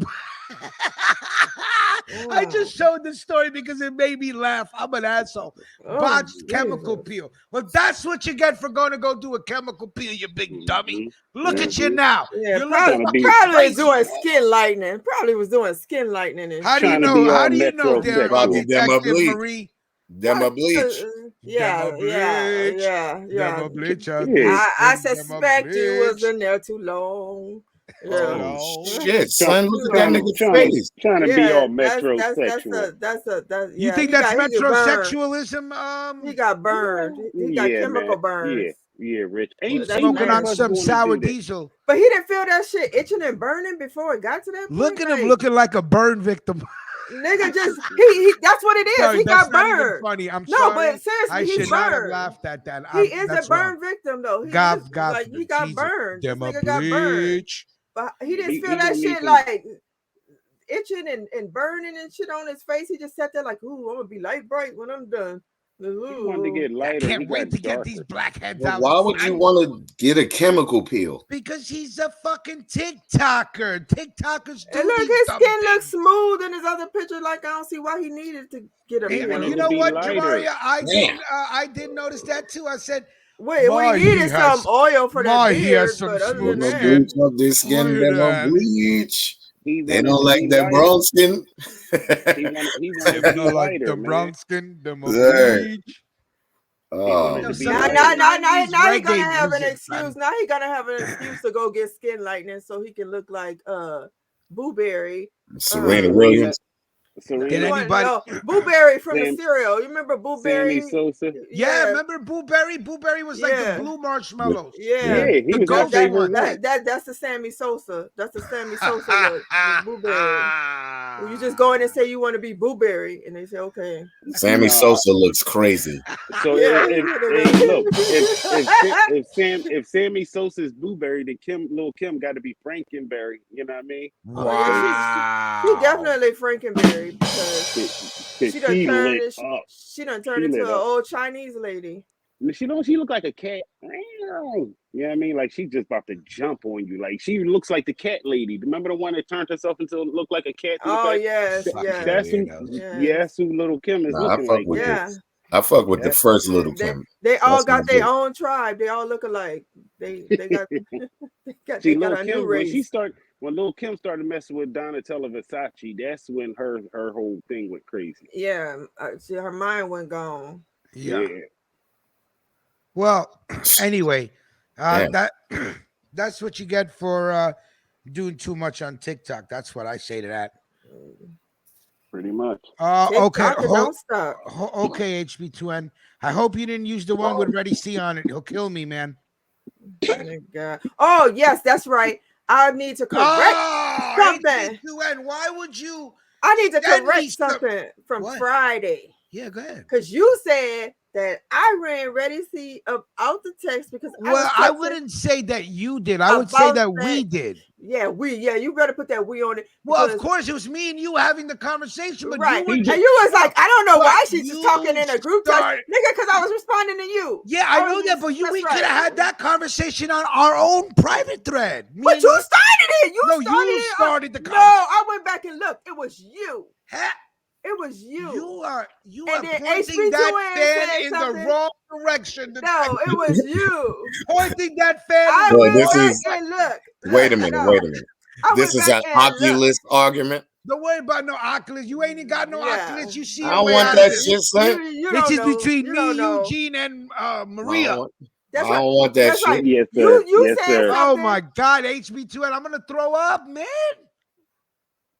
I just showed this story because it made me laugh. I'm an asshole. Botched chemical peel. Well, that's what you get for going to go do a chemical peel, you big dummy. Look at you now. Yeah, You're probably was doing skin lightening. Probably was doing skin lightening. And How do you know? How do you know, Probably Detective bleach. Marie? Demo bleach. Yeah. Demo bleach. I suspect you was in there too long. Yeah. Oh, shit, son, look at that nigga's face. Trying to be all metrosexual. You think that's metrosexualism? He got burned. He got chemical burns. Yeah, Rich. Smoking on some sour diesel. But he didn't feel that shit itching and burning before it got to that point. Look at him looking like a burn victim. Nigga, just he that's what it is. Sorry, he got not even burned. funny. I'm no, sorry. but seriously, I he's should not have burned. laughed at that. He is a burn victim though. He got burned. This nigga got burned. But he didn't feel that shit like itching and burning and shit on his face. He just sat there like, ooh, I'm gonna be light bright when I'm done. He wanted to get lighter. I can't he wait got to get darker. these blackheads Well, out. why would you want to get a chemical peel? Because he's a fucking TikToker. TikTokers do And look, these his dumb skin things. looks smooth in his other picture. Like I don't see why he needed to get a peel. You know what, Jamaria? I did notice that too. I said, wait, well, he needed some oil for that beard, but other than that, Bleach up their skin, they don't bleach. They don't like that brown skin. He wanted to be lighter, the man. brown skin, the Right. bleach. Oh, now he's gonna have an excuse. Now he's gonna have an excuse to go get skin lightening so he can look like Boo Berry. Serena Williams. Did anybody? No, Boo Berry from the cereal. You remember Boo Berry? Sammy Sosa. Yeah, remember Boo Berry? Boo Berry was like the blue marshmallows. Yeah, he was that's my favorite one. That's the Sammy Sosa. That's the Sammy Sosa look. Boo Berry. You just go in and say you want to be Boo Berry, and they say okay. Sammy Sosa looks crazy. So if Sammy Sosa's Blueberry, then Lil Kim got to be Frankenberry. You know what I mean? Wow. She definitely Frankenberry because she done turned into an old Chinese lady. She look like a cat. You know what I mean? Like she's just about to jump on you. Like she looks like the cat lady. Remember the one that turned herself into look like a cat? Oh yes. That's who Little Kim is looking like. Yeah. I fuck with the first Little Kim. They all got their own tribe. They all look alike. They got they got a new race. When Lil Kim started messing with Donatella Versace, that's when her whole thing went crazy. Yeah, her mind went gone. Yeah. Well, anyway, that's what you get for doing too much on TikTok. That's what I say to that. Pretty much. Okay. Don't stop. Okay, HB2N. I hope you didn't use the one with Ready C on it. He'll kill me, man. Oh yes, that's right. I need to correct something. HB2N, why would you? I need to correct something from Friday. Yeah, go ahead. Because you said that I ran Ready C up out the text because I wouldn't say that you did. I would say that we did. Yeah, you better put that we on it. Well, of course, it was me and you having the conversation, but right. You and you was like, I don't know why she's just talking in a group text, nigga, because I was responding to you. Yeah, I know that, but we could have had that conversation on our own private thread. But you started it. You started the conversation. No, I went back and looked. It was you. It was you. You are then pointing that fan in the wrong direction. No, it was you. Pointing that fan. I went back and look. Wait a minute. This is an Oculus argument. Don't worry about no Oculus. You ain't even got no Oculus. You see, I don't want that shit, son. This is between me, Eugene, and Maria. I don't want that shit. Right. Yes, sir. You said oh my God, HB2N, I'm gonna throw up, man.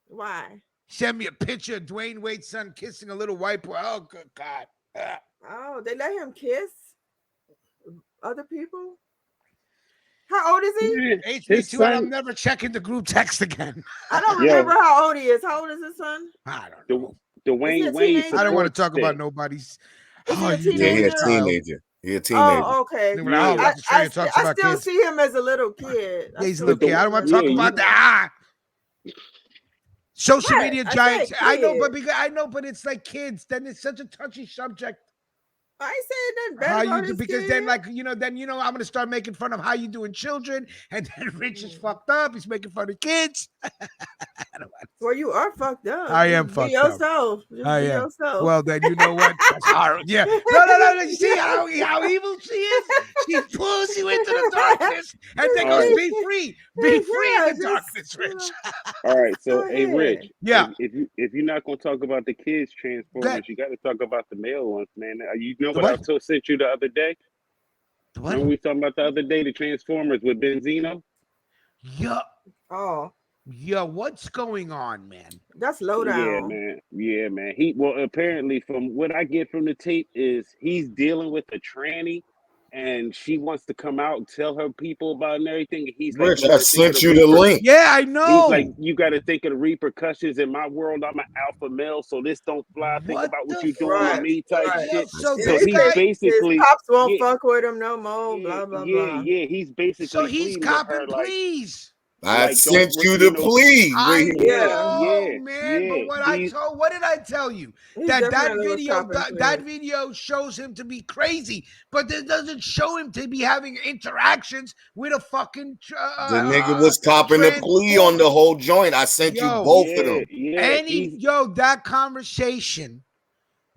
Why? Send me a picture of Dwayne Wade's son kissing a little white boy. Oh, good God. Oh, they let him kiss other people? How old is he? HB2N, I'm never checking the group text again. I don't remember how old he is. How old is his son? I don't know. Dwayne Wade. I don't want to talk about nobody's. He's a teenager. He's a teenager. Oh, okay. I still kids. see him as a little kid. He's a little kid. I don't want to talk about that. Social media giants. I know, but it's like kids. Then it's such a touchy subject. I ain't saying nothing bad about because kid. then I'm gonna start making fun of how you doing children, and then Rich is fucked up. He's making fun of kids. Well, you are fucked up. I am fucked up. Yourself. I am. Yourself. Well, then you know what? Yeah. No. You see how evil she is? She pulls you into the darkness and then goes, "Be free, be free in the darkness, Rich." All right. So, hey, Rich. Yeah. If you're not gonna talk about the kids Transformers, you got to talk about the male ones, man. You know what I sent you the other day? When we talking about the other day, the Transformers with Benzino? Yeah. Oh. Yeah, what's going on, man? That's low down. Yeah, man. Apparently from what I get from the tape is he's dealing with a tranny and she wants to come out and tell her people about and everything. He's Rich, I sent you the link. Yeah, I know. He's like, you got to think of the repercussions. In my world, I'm an alpha male, so this don't fly. Think about what you're doing to me type shit. So he's basically... His pops won't fuck with him no more, blah, blah, blah. Yeah, he's basically... So he's copping, please. I Like, sent don't, you you the know, plea. I yeah, know, man. But what did I tell you? He That definitely was video, chopping that shit. video shows him to be crazy, but it doesn't show him to be having interactions with a fucking The nigga was copping a plea on the whole joint. I sent you both of them. That conversation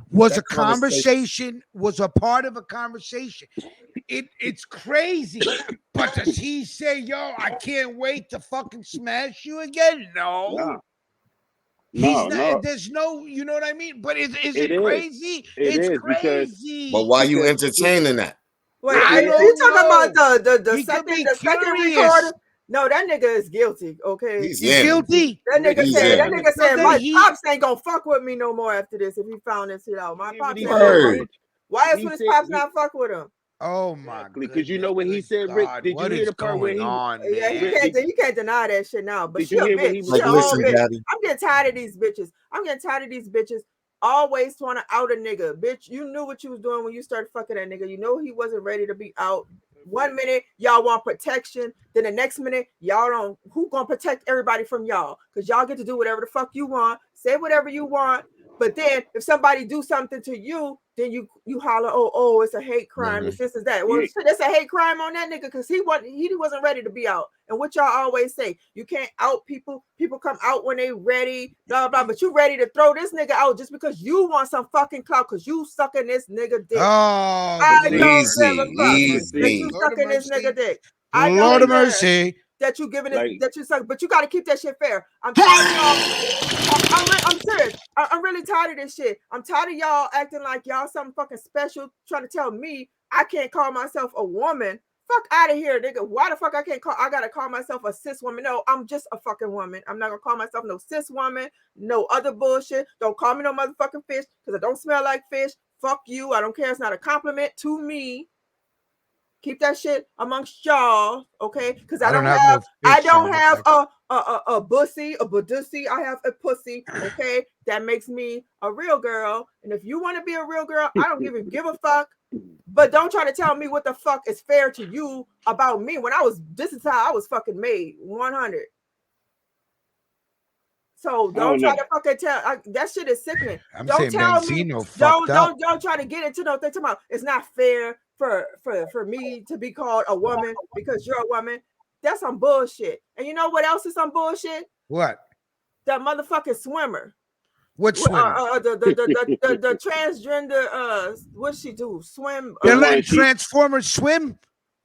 was That a conversation, was a part of a conversation. It's crazy. But does he say, yo, I can't wait to fucking smash you again? No. He's not, there's no, you know what I mean? But is it crazy? It's crazy. But why you entertaining that? Wait, I are you don't talking know. about the He could be second curious. recorder? No, that nigga is guilty. Okay, He's guilty. That nigga He's said. in. That nigga said But my he- pops ain't gonna fuck with me no more after this. If he found this shit out, my pops. he Ain't Word. gonna- Why is He when his said pops he- not fuck with him? Oh my god. Because you know what he said, Rick. Did you What hear is the part where going he? on, Yeah, man? you can't deny that shit now. But Did she you a hear what bitch. he was She a whole listen, bitch. Daddy. I'm getting tired of these bitches. I'm getting tired of these bitches always trying to out a nigga. Bitch, you knew what you was doing when you started fucking that nigga. You know he wasn't ready to be out. 1 minute y'all want protection, then the next minute y'all don't. Who gonna protect everybody from y'all? Because y'all get to do whatever the fuck you want, say whatever you want. But then if somebody do something to you, then you holler, oh, it's a hate crime. It's this is that. Well, that's a hate crime on that nigga because he wasn't ready to be out. And what y'all always say, you can't out people. People come out when they ready, blah blah. But you ready to throw this nigga out just because you want some fucking clout because you sucking this nigga dick. I don't give a fuck that you sucking this nigga dick. I Lord don't of care mercy. that you giving it that you suck, but you got to keep that shit fair. I'm telling y'all, I'm serious. I'm really tired of this shit. I'm tired of y'all acting like y'all something fucking special, trying to tell me I can't call myself a woman. Fuck out of here, nigga. Why the fuck I gotta call myself a cis woman? No, I'm just a fucking woman. I'm not gonna call myself no cis woman, no other bullshit. Don't call me no motherfucking fish because I don't smell like fish. Fuck you. I don't care. It's not a compliment to me. Keep that shit amongst y'all, okay? Because I don't have a bussy, a badussy. I have a pussy, okay? That makes me a real girl. And if you want to be a real girl, I don't give a fuck. But don't try to tell me what the fuck is fair to you about me. This is how I was fucking made, 100. So don't try to fucking tell. That shit is sickening. Don't tell me. Don't try to get into no thing about it's not fair for me to be called a woman because you're a woman. That's some bullshit. And you know what else is some bullshit? What? That motherfucking swimmer. What swimmer? The transgender. What she do? Swim. They're letting Transformers swim.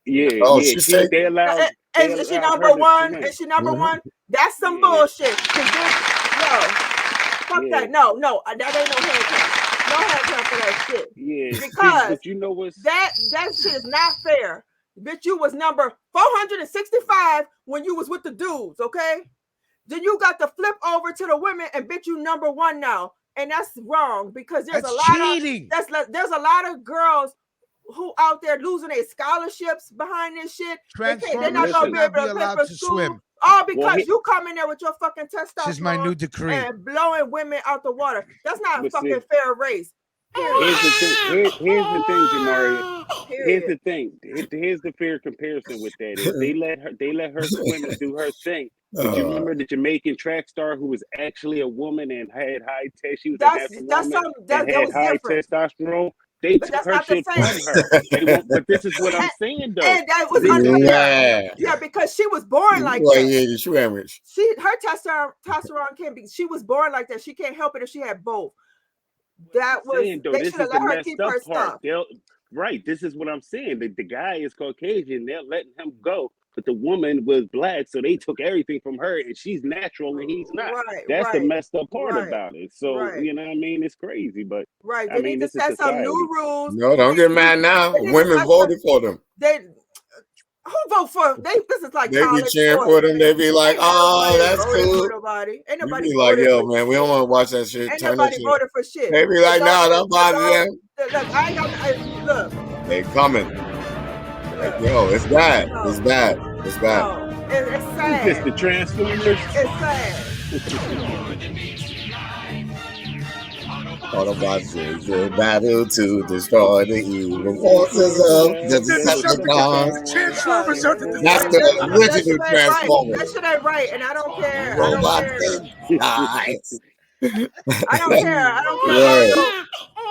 Yeah. Oh, yeah. They allowed. Is she number one? Is she number one? That's some bullshit. Fuck that. No, that ain't no handcuff. No handcuff for that shit. Yeah. Because but you know what's that shit is not fair. Bitch, you was number 465 when you was with the dudes, okay? Then you got to flip over to the women and bitch, you number one now. And that's wrong because there's there's a lot of girls who out there losing their scholarships behind this shit. They're not gonna be able to pay for school. Swim. All because you come in there with your fucking testosterone. This is my new decree. And blowing women out the water. That's not a fucking fair race. Here's the thing, Jamaria. Here's the thing. Here's the fair comparison with that. Is they let her swim and do her thing. But you remember the Jamaican track star who was actually a woman and had high test. She was had high testosterone. They took her shit from her. But this is what I'm saying, though. And that was unfair. Yeah, because she was born like that. Her testosterone can't be. She was born like that. She can't help it if she had both. That was they should have let her keep her stuff. Right. This is what I'm saying. The guy is Caucasian. They're letting him go. But the woman was black, so they took everything from her, and she's natural and he's not. That's the messed up part about it. So you know what I mean? It's crazy, but they need to set some new rules. No, don't get mad now. Women voted for them. Who vote for? This is like they be cheering for them. They be like, "Oh, that's cool." Ain't nobody be like, "Yo, man, we don't want to watch that shit." Ain't nobody voted for shit. They be like, "No, don't bother them." Look, they coming. Like, yo, it's bad. It's bad. It's bad. No, it's sad. It's the Transformers. It's sad. Autobots will battle to destroy the evil forces of the Decepticons. Transformers are the That's the That shit original ain't right. Transformers. That shit ain't right, and I don't care. I don't Robots care. in disguise. I don't care. I don't care about Right. no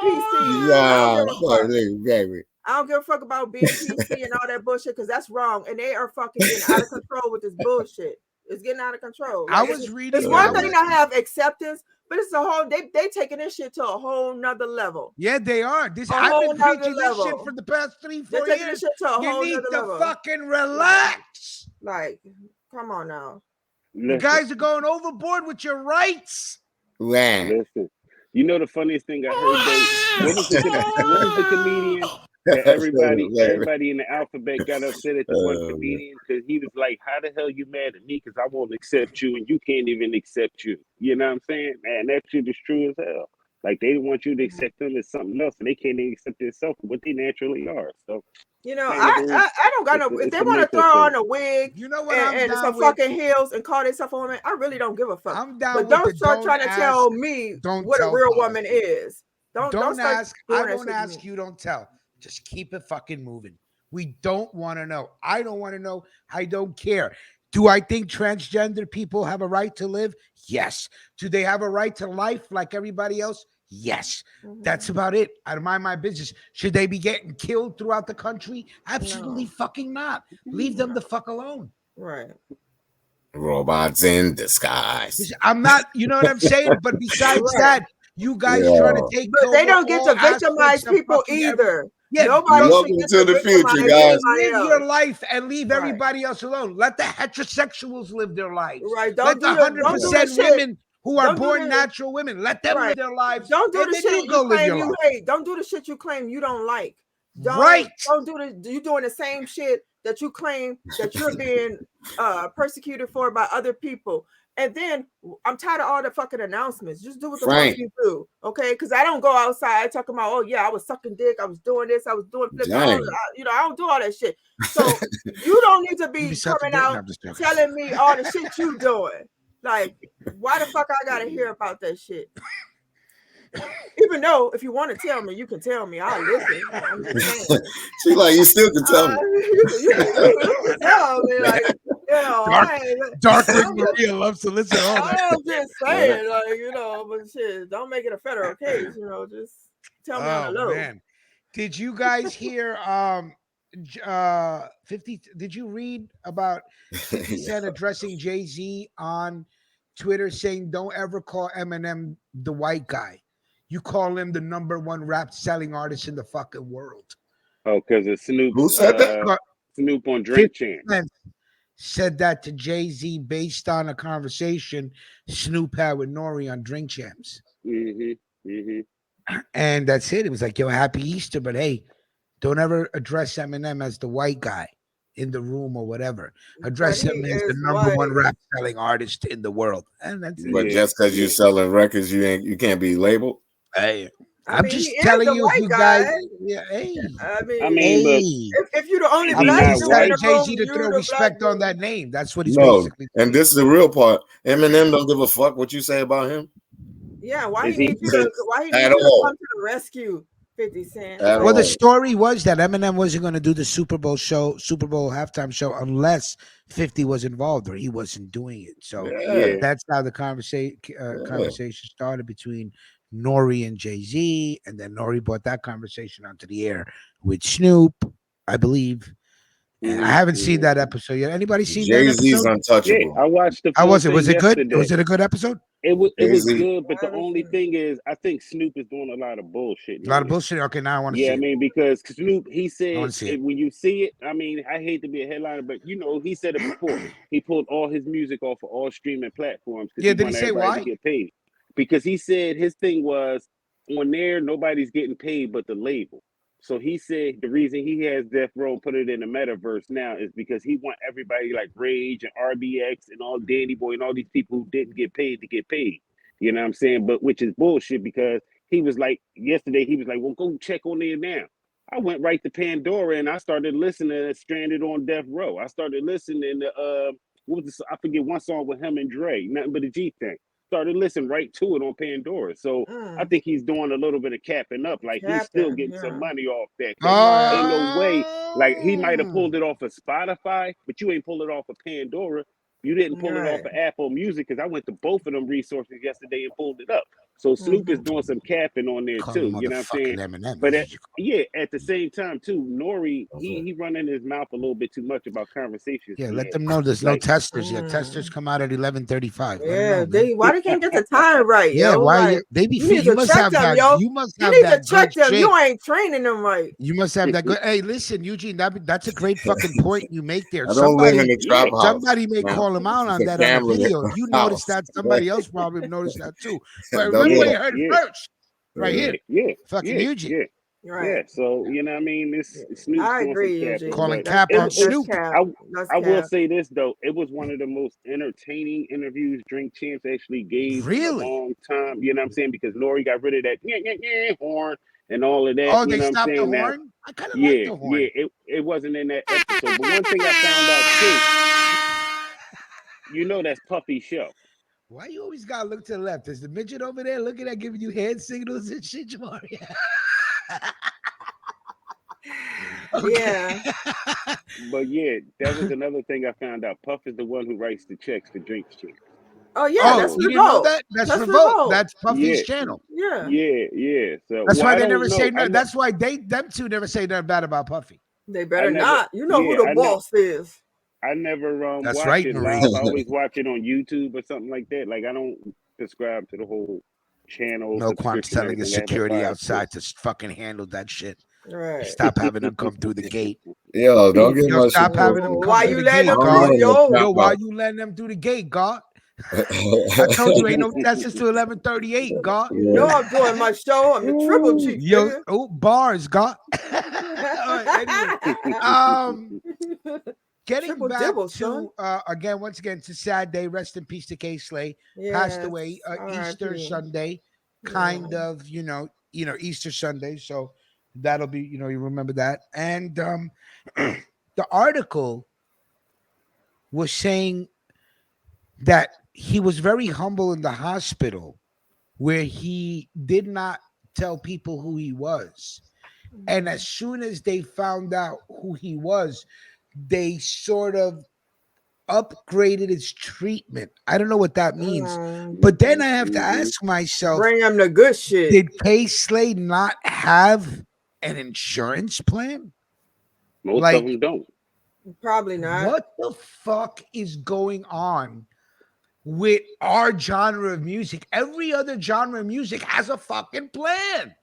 PC. I don't give a fuck. Baby. I don't give a fuck about being PC and all that bullshit because that's wrong, and they are fucking getting out of control with this bullshit. It's getting out of control. I Like, was reading. It's one thing to have acceptance, but it's a whole. They taking this shit to a whole nother level. Yeah, they are. This A I've whole been nother preaching this shit level. for the past 3-4 They're taking years. this shit to a You whole need nother to level. fucking relax. Like, come on now. You guys are going overboard with your rights. Listen, you know the funniest thing I heard though. What was the comedian that everybody in the alphabet got upset at the one comedian because he was like, "How the hell you mad at me? Because I won't accept you and you can't even accept you." You know what I'm saying? Man, that shit is true as hell. Like they want you to accept them as something else, and they can't even accept themselves for what they naturally are. So. You know, Man, I don't got no. If they want to throw on a wig, you know what, and some fucking heels and call themselves a woman, I really don't give a fuck. I'm down but with don't start trying to tell me what a real woman is. Don't start ask. doing I that won't shit to ask me. you. Don't tell. Just keep it fucking moving. We don't want to know. I don't want to know. I don't care. Do I think transgender people have a right to live? Yes. Do they have a right to life like everybody else? Yes. That's about it. I don't mind my business. Should they be getting killed throughout the country? Absolutely fucking not. Leave them the fuck alone. Right. Robots in disguise. I'm not, you know what I'm saying? But besides that, you guys trying to take But over they don't get all to victimize aspects of people fucking either. Yeah, Nobody welcome should get to the victimize future, guys. anybody live your else. life and leave everybody else alone. Let the heterosexuals live their lives. Right. Let the 100% women who are born natural women, let them live their lives. Don't do and the then shit you go you live claim your you life. hate. Don't do the shit you claim you don't like. Right. Don't do the. You doing the same shit that you claim that you're being persecuted for by other people. And then I'm tired of all the fucking announcements. Just do what the fuck you do, okay? Because I don't go outside talking about, oh yeah, I was sucking dick, I was doing this, I was doing flips. I don't do all that shit. So you don't need to be coming out telling me all the shit you doing. Like, why the fuck I gotta hear about that shit? Even though if you want to tell me, you can tell me. I'll listen. I'm just saying. She like, you still can tell me. You can tell me, like, you know, Dark Ring Maria loves to listen to all that. I'm just saying, like, you know, but shit, don't make it a federal case, you know, just tell me on the low. Man. Did you guys hear 50? Did you read about 50 Cent addressing Jay-Z on Twitter saying, don't ever call Eminem the white guy. You call him the #1 rap selling artist in the fucking world. Oh, because it's Snoop. Who said that? Snoop on Drink Champs. Said that to Jay-Z based on a conversation Snoop had with Nori on Drink Champs. And that's it. It was like, yo, happy Easter, but hey, don't ever address Eminem as the white guy in the room or whatever. Address him as the #1 rap selling artist in the world. And that's it. But just because you're selling records, you can't be labeled. Hey, I'm just telling you guys. Yeah, hey. I mean, if you're the only black dude in the Jay-Z room, to throw respect on that name. That's what he's No, basically and this is the real part. Eminem don't give a fuck what you say about him. Yeah, why he need you to come to the rescue, 50 Cent? Well, the story was that Eminem wasn't going to do the Super Bowl halftime show unless 50 was involved, or he wasn't doing it. So that's how the conversation started between Nori and Jay-Z, and then Nori brought that conversation onto the air with Snoop, I believe. And I haven't seen that episode yet. Anybody seen Jay-Z's that episode? untouchable. Yeah, I watched the. How was it? thing Was it yesterday. good? Was it a good episode? It was good, but the only thing is, I think Snoop is doing a lot of bullshit. A lot of bullshit. Okay, now I want to see. Yeah, I mean, because Snoop, he said it. when you see it, I mean, I hate to be a headliner, but you know, he said it before. He pulled all his music off of all streaming platforms. Yeah, did he wanted say everybody why? to get paid. Because he said his thing was on there, nobody's getting paid but the label. So he said the reason he has Death Row put it in the metaverse now is because he want everybody like Rage and RBX and all Danny Boy and all these people who didn't get paid to get paid. You know what I'm saying? But which is bullshit because he was like yesterday, he was like, well, go check on there now. I went right to Pandora and I started listening to Stranded on Death Row. I started listening to what was this? I forget one song with him and Dre, Nothing But a G Thing. started listening right to it on Pandora. So I think he's doing a little bit of capping up. Like he's still getting some money off that. Ain't no way. Like he might have pulled it off of Spotify, but you ain't pulled it off of Pandora. You didn't pull it off of Apple Music because I went to both of them resources yesterday and pulled it up. So Snoop is doing some capping on there too. You know what I'm saying? Eminem. But at the same time too, Nori he running his mouth a little bit too much about conversations. Yeah, let them know there's no testers yet. Testers come out at 11:35. Yeah, why they can't get the time right? Yeah, yo? why like, they be? You must have that. Yo. You must you have need that. to check them. Shit. You ain't training them right. You must have that good. Hey, listen, Eugene, that's a great fucking point you make there. I don't live in the trap house. Somebody may call him out on that on the video. You noticed that. Somebody else probably noticed that too. But remember, you heard it first. Right here. Fucking Eugene. Yeah, so you know what I mean. Snoop's I doing agree, some calling cap on Snoop. I will say this though, it was one of the most entertaining interviews Drink Champs actually gave in a long time. You know what I'm saying? Because Nori got rid of that horn and all of that. Oh, you they know stopped what I'm saying? the horn? I kind of like the horn. Yeah, it wasn't in that episode. But one thing I found out too, you know that's Puffy's show. Why you always gotta look to the left? Is the midget over there looking at giving you hand signals and shit, Jamari? Yeah. But yeah, that was another thing I found out. Puff is the one who writes the checks for Drink Champs. Oh yeah, that's you Revolt. didn't know that? That's Revolt. That's Puffy's channel. Yeah. Yeah. So that's why they never say nothing. That's why them two never say nothing bad about Puffy. They better not. You know who the boss is. I never that's watch right, it Marie. live. I always watch it on YouTube or something like that. Like I don't subscribe to the whole channel. No Quant's telling his security outside to fucking handle that shit. Right. Stop having them come through the gate. Yo, don't get no stop having them come why through you the letting gate, them God. through, Yo, why you letting them through the gate, God? I told you ain't no testers to 11:38, God. You know I'm doing my show. I'm the triple G. Yo, bars, God. Getting Triple back dibble, to once again, it's a sad day. Rest in peace to K Slay. Passed away Easter Sunday, kind of, Easter Sunday. So that'll be, you remember that. And the article was saying that he was very humble in the hospital, where he did not tell people who he was. And as soon as they found out who he was, they sort of upgraded his treatment. I don't know what that means. But then I have to ask myself, bring him the good shit. Did K Slay not have an insurance plan? Most of them don't. Probably not. What the fuck is going on with our genre of music? Every other genre of music has a fucking plan.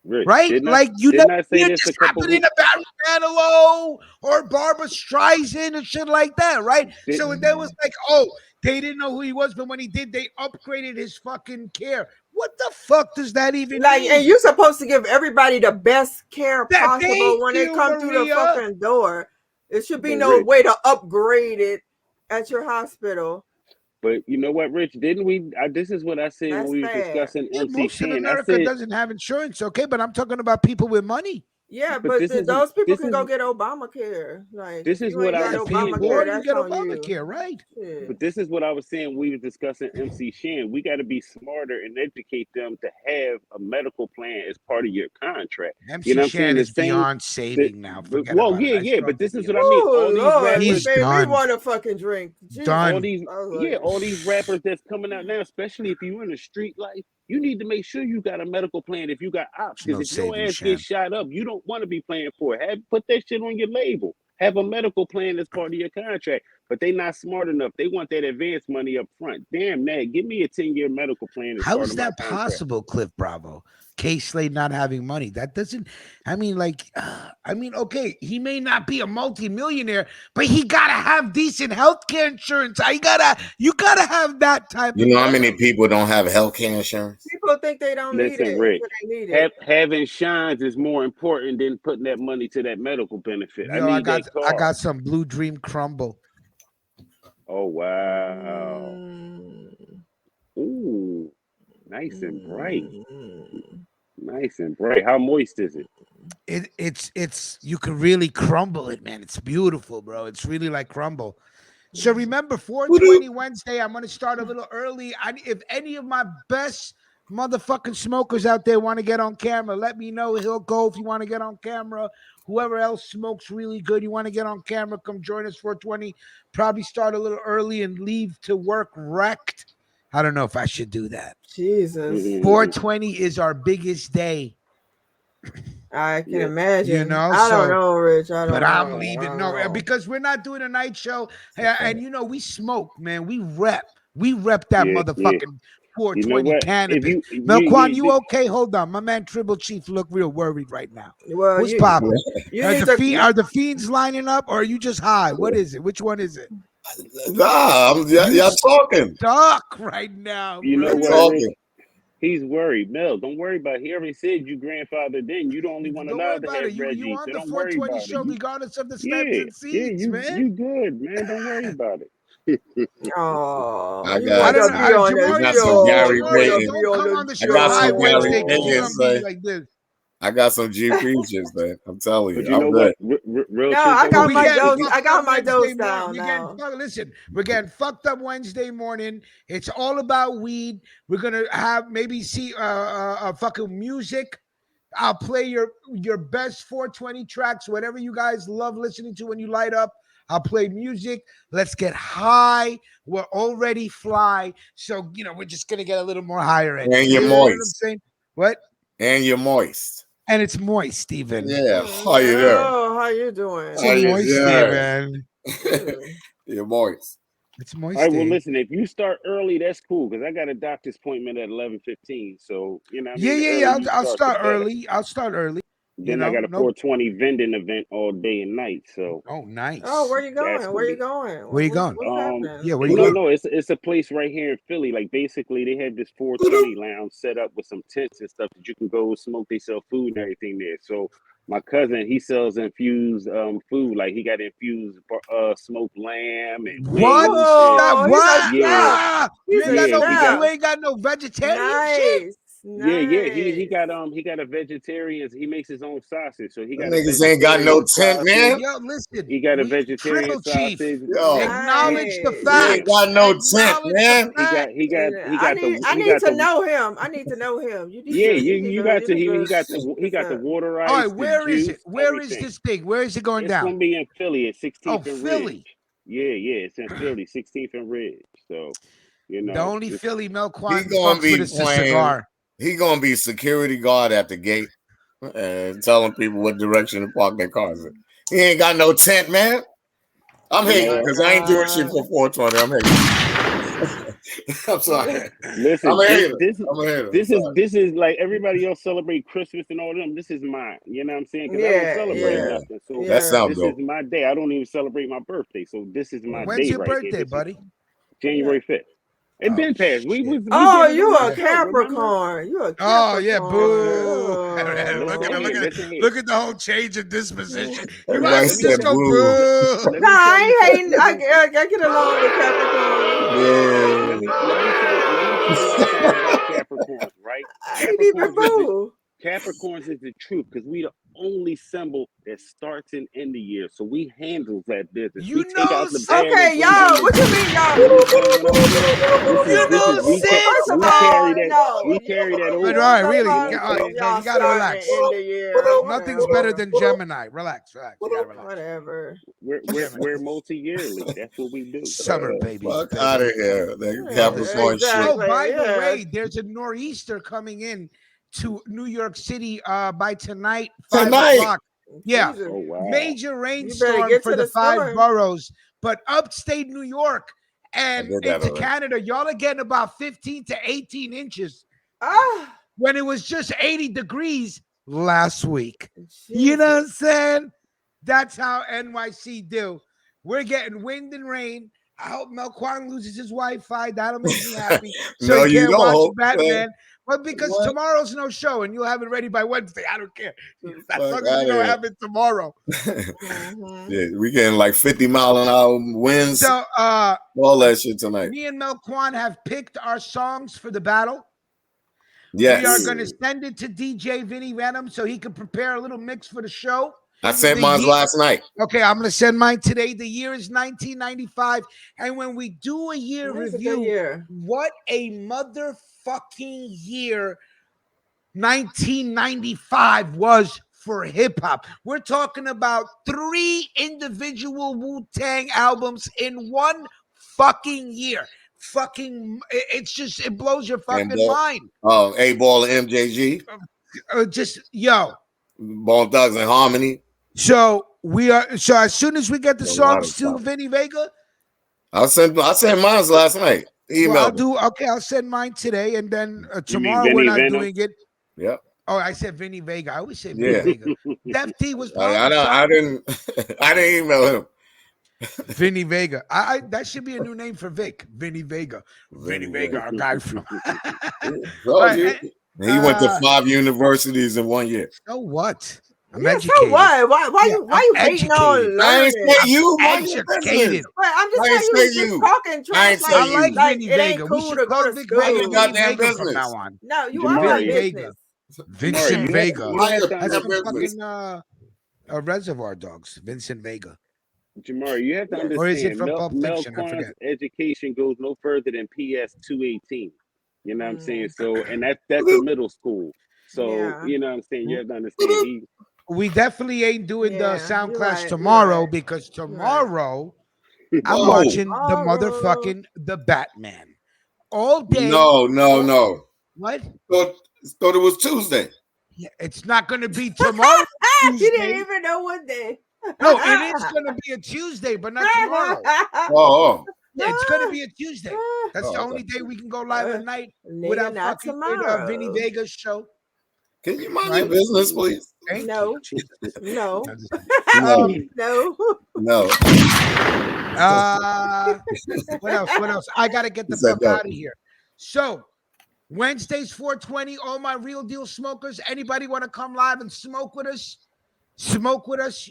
Rich, right? Like you never see it just happening to Barry Manilow or Barbara Streisand and shit like that, right? So when they was like, oh, they didn't know who he was, but when he did, they upgraded his fucking care. What the fuck does that even mean? And you're supposed to give everybody the best care possible when they come through the fucking door. It should be no way to upgrade it at your hospital. But you know what, Rich? Didn't we? This is what I said when we were discussing MC most Shan. of America doesn't have insurance, okay? But I'm talking about people with money. Yeah, but those people can go get Obamacare. Like this is what I was saying. Or you get Obamacare, right? Yeah. But this is what I was saying. We were discussing MC Shan. We got to be smarter and educate them to have a medical plan as part of your contract. MC Shan is beyond saving now. But this is what I mean. All these rappers, we want to fucking drink. All these rappers that's coming out now, especially if you're in the street life. You need to make sure you got a medical plan if you got ops. Because if your ass gets shot up, you don't want to be playing for it. Put that shit on your label. Have a medical plan as part of your contract. But they not smart enough. They want that advance money up front. Damn that. Give me a 10-year medical plan. How is that possible, Cliff Bravo? K Slade not having money. That doesn't, okay, he may not be a multimillionaire, but he gotta have decent healthcare insurance. You gotta have that type. You know how many people don't have healthcare insurance? People think they don't need it. Rick, they need it. Having shines is more important than putting that money to that medical benefit. I got some Blue Dream Crumble. Oh wow! Ooh, nice and bright. Nice and bright. How moist is it? It's you can really crumble it, man. It's beautiful, bro. It's really like crumble. So remember, 420 Wednesday, I'm going to start a little early. If any of my best motherfucking smokers out there want to get on camera, let me know. He'll go if you want to get on camera. Whoever else smokes really good, you want to get on camera, come join us 420. Probably start a little early and leave to work wrecked. I don't know if I should do that. Jesus. 420 is our biggest day. I can imagine. You know, I don't know, Rich. I don't but know. I'm leaving. No, because we're not doing a night show. And you know, we smoke, man. We rep that motherfucking 420 You know what? cannabis. Melquan, you okay? Hold on. My man Tribble Chief look real worried right now. Well, what's popping? are the fiends lining up, or are you just high? What is it? Which one is it? Nah, y'all talking. Talk right now. You know what? Talking. He's worried. Mel, don't worry about it. He already said you grandfathered in. You the only one allowed to have Reggie. You on so the don't worry 420 about show, it. regardless of the stems and seeds, man. You good, man. Don't worry about it. Oh, I got some Gary Payton. Don't come on the show I got high some Wednesday Gary because you're Payton. gonna be like this. I got some G preachers, man. I'm telling But you, you know I'm good. what? Real No, truth, I got we my can't- dose. I got my dose down now. Listen, we're getting fucked up Wednesday morning. It's all about weed. We're gonna have maybe see fucking music. I'll play your best 420 tracks, whatever you guys love listening to when you light up. I'll play music. Let's get high. We're already fly, so you know we're just gonna get a little more higher end. And you're You know what I'm moist. saying? What? And you're moist. And it's moist, Steven. Yeah. How you doing? Oh, how you doing? It's moist, Steven. You're moist. It's moist. All right, well, listen, if you start early, that's cool because I got a doctor's appointment at 11:15. So, you know, I'll start early. I'll start early. Then I got a 420 vending event all day and night. So, oh, nice. Oh, where you going? Where you going? Where you going? What's happening? Yeah, where you going? No, it's a place right here in Philly. Like basically, they have this 420 lounge set up with some tents and stuff that you can go smoke. They sell food and everything there. So my cousin, he sells infused food. Like he got infused smoked lamb and wings. What? What? Yeah, You ain't got no vegetarian shit. Yeah. He got a vegetarian. He makes his own sausage, so he got. Niggas ain't got no tent, man. Yo, listen. He got a vegetarian sausage. Yo, acknowledge the fact. He ain't got no tent, man. He got. I need to know him. I need to know him. You got to. He got the water ice. All right, where is juice, it? Where everything. is this thing? Where is it going down? It's gonna be in Philly at 16th Oh, and Philly. Ridge. Yeah, it's in Philly, 16th and Ridge. So, you know, The only Philly Melquan He gonna fucks be with is the playing. cigar. He gonna be security guard at the gate and telling people what direction to park their cars in. He ain't got no tent, man. I'm hating because I ain't doing shit for 420. I'm hating. I'm sorry. Listen, I'm a hater. This is like everybody else celebrate Christmas and all them. This is mine. You know what I'm saying? Because I don't celebrate nothing. So that sounds this dope. is my day. I don't even celebrate my birthday. So this is my When's day your right birthday, here. buddy? January 5th. It been passed. We you a Capricorn. You a Capricorn. Oh yeah, boo! Oh. Look at the whole change of disposition. You Everybody might said just go boo. boo. Nah, I ain't hating. I get along with Capricorn. Yeah. Let me tell you something about Capricorns, right? Capricorns is the truth because we the only symbol that starts and end the year. So we handle that business. You we take out the bad. Okay, y'all. What you mean, y'all? We carry that over. All right, really, you Y'all gotta relax. In the year. Nothing's better than Gemini. Relax. You gotta relax. Whatever. We're multi-yearly. That's what we do. Summer baby. Fuck out of here. That Capricorn shit. Oh, by the way, there's a nor'easter coming in to New York City by tonight, 5 o'clock. Yeah. Oh, wow. Major rainstorm for the 5 boroughs, but upstate New York and into Canada, y'all are getting about 15 to 18 inches. When it was just 80 degrees last week. You know what I'm saying? That's how NYC do. We're getting wind and rain. I hope Melquan loses his Wi-Fi. That'll make me happy. So No, he you can't don't. watch Batman. But because tomorrow's no show and you'll have it ready by Wednesday, I don't care. As long as you don't have it tomorrow. Yeah, we getting like 50-mile-an-hour winds. So all that shit tonight. Me and Melquan have picked our songs for the battle. Yes. We are going to send it to DJ Vinny Venom so he can prepare a little mix for the show. I sent mine last night. Okay, I'm gonna send mine today. The year is 1995, and when we do a year review, what a motherfucking year 1995 was for hip hop. We're talking about 3 individual Wu-Tang albums in one fucking year. Fucking, it blows your fucking mind. Oh, A-Ball and MJG. Just Bone Thugs and Harmony. So as soon as we get the songs to Vinny Vega, I sent mine last night. Email. I'll send mine today, and then tomorrow we're not doing it. Yeah. Oh, I said Vinny Vega. I always say Vinny Vega. Def T was. I didn't email him. Vinny Vega. That should be a new name for Vic. Vinny Vega. Vinny Vega, our guy from. He went to 5 universities in 1 year. So what? I'm educated. So what? Why you hating on? I ain't say you. I'm just saying you talking trash. Like it ain't cool to go to school. From now on. No, you are a business. Vincent Vega. That's fucking Reservoir Dogs. Vincent Vega. Jamar, you have to understand. Or is it from Pulp Fiction? I forget. Education goes no further than PS 218. You know what I'm saying? So, and that's a middle school. So, you know what I'm saying? You have to understand. We definitely ain't doing the sound class tomorrow because tomorrow I'm watching the motherfucking The Batman all day. No. What? Thought it was Tuesday. Yeah, it's not going to be tomorrow. You didn't even know what day. No, it is going to be a Tuesday, but not tomorrow. Oh. Yeah, it's going to be a Tuesday. That's the only day we can go live at night without fucking Vinny Vega's show. Can you mind your business, please? No. No. What else? I got to get the fuck out of here. So, Wednesdays, 420, all my Real Deal smokers. Anybody want to come live and smoke with us?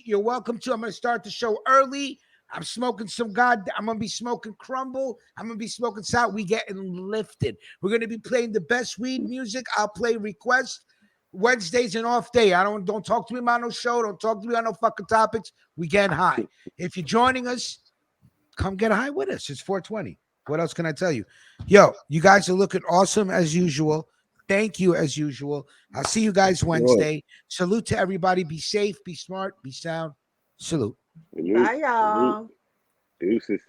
You're welcome to. I'm going to start the show early. I'm smoking I'm going to be smoking Crumble. I'm going to be smoking South. We getting lifted. We're going to be playing the best weed music. I'll play requests. Wednesday's an off day. Don't talk to me about no show. Don't talk to me on no fucking topics. We getting high. If you're joining us, come get high with us. It's 420. What else can I tell you? Yo, you guys are looking awesome as usual. Thank you as usual. I'll see you guys Wednesday. Whoa. Salute to everybody. Be safe, be smart, be sound. Salute. Bye, y'all. Deuces.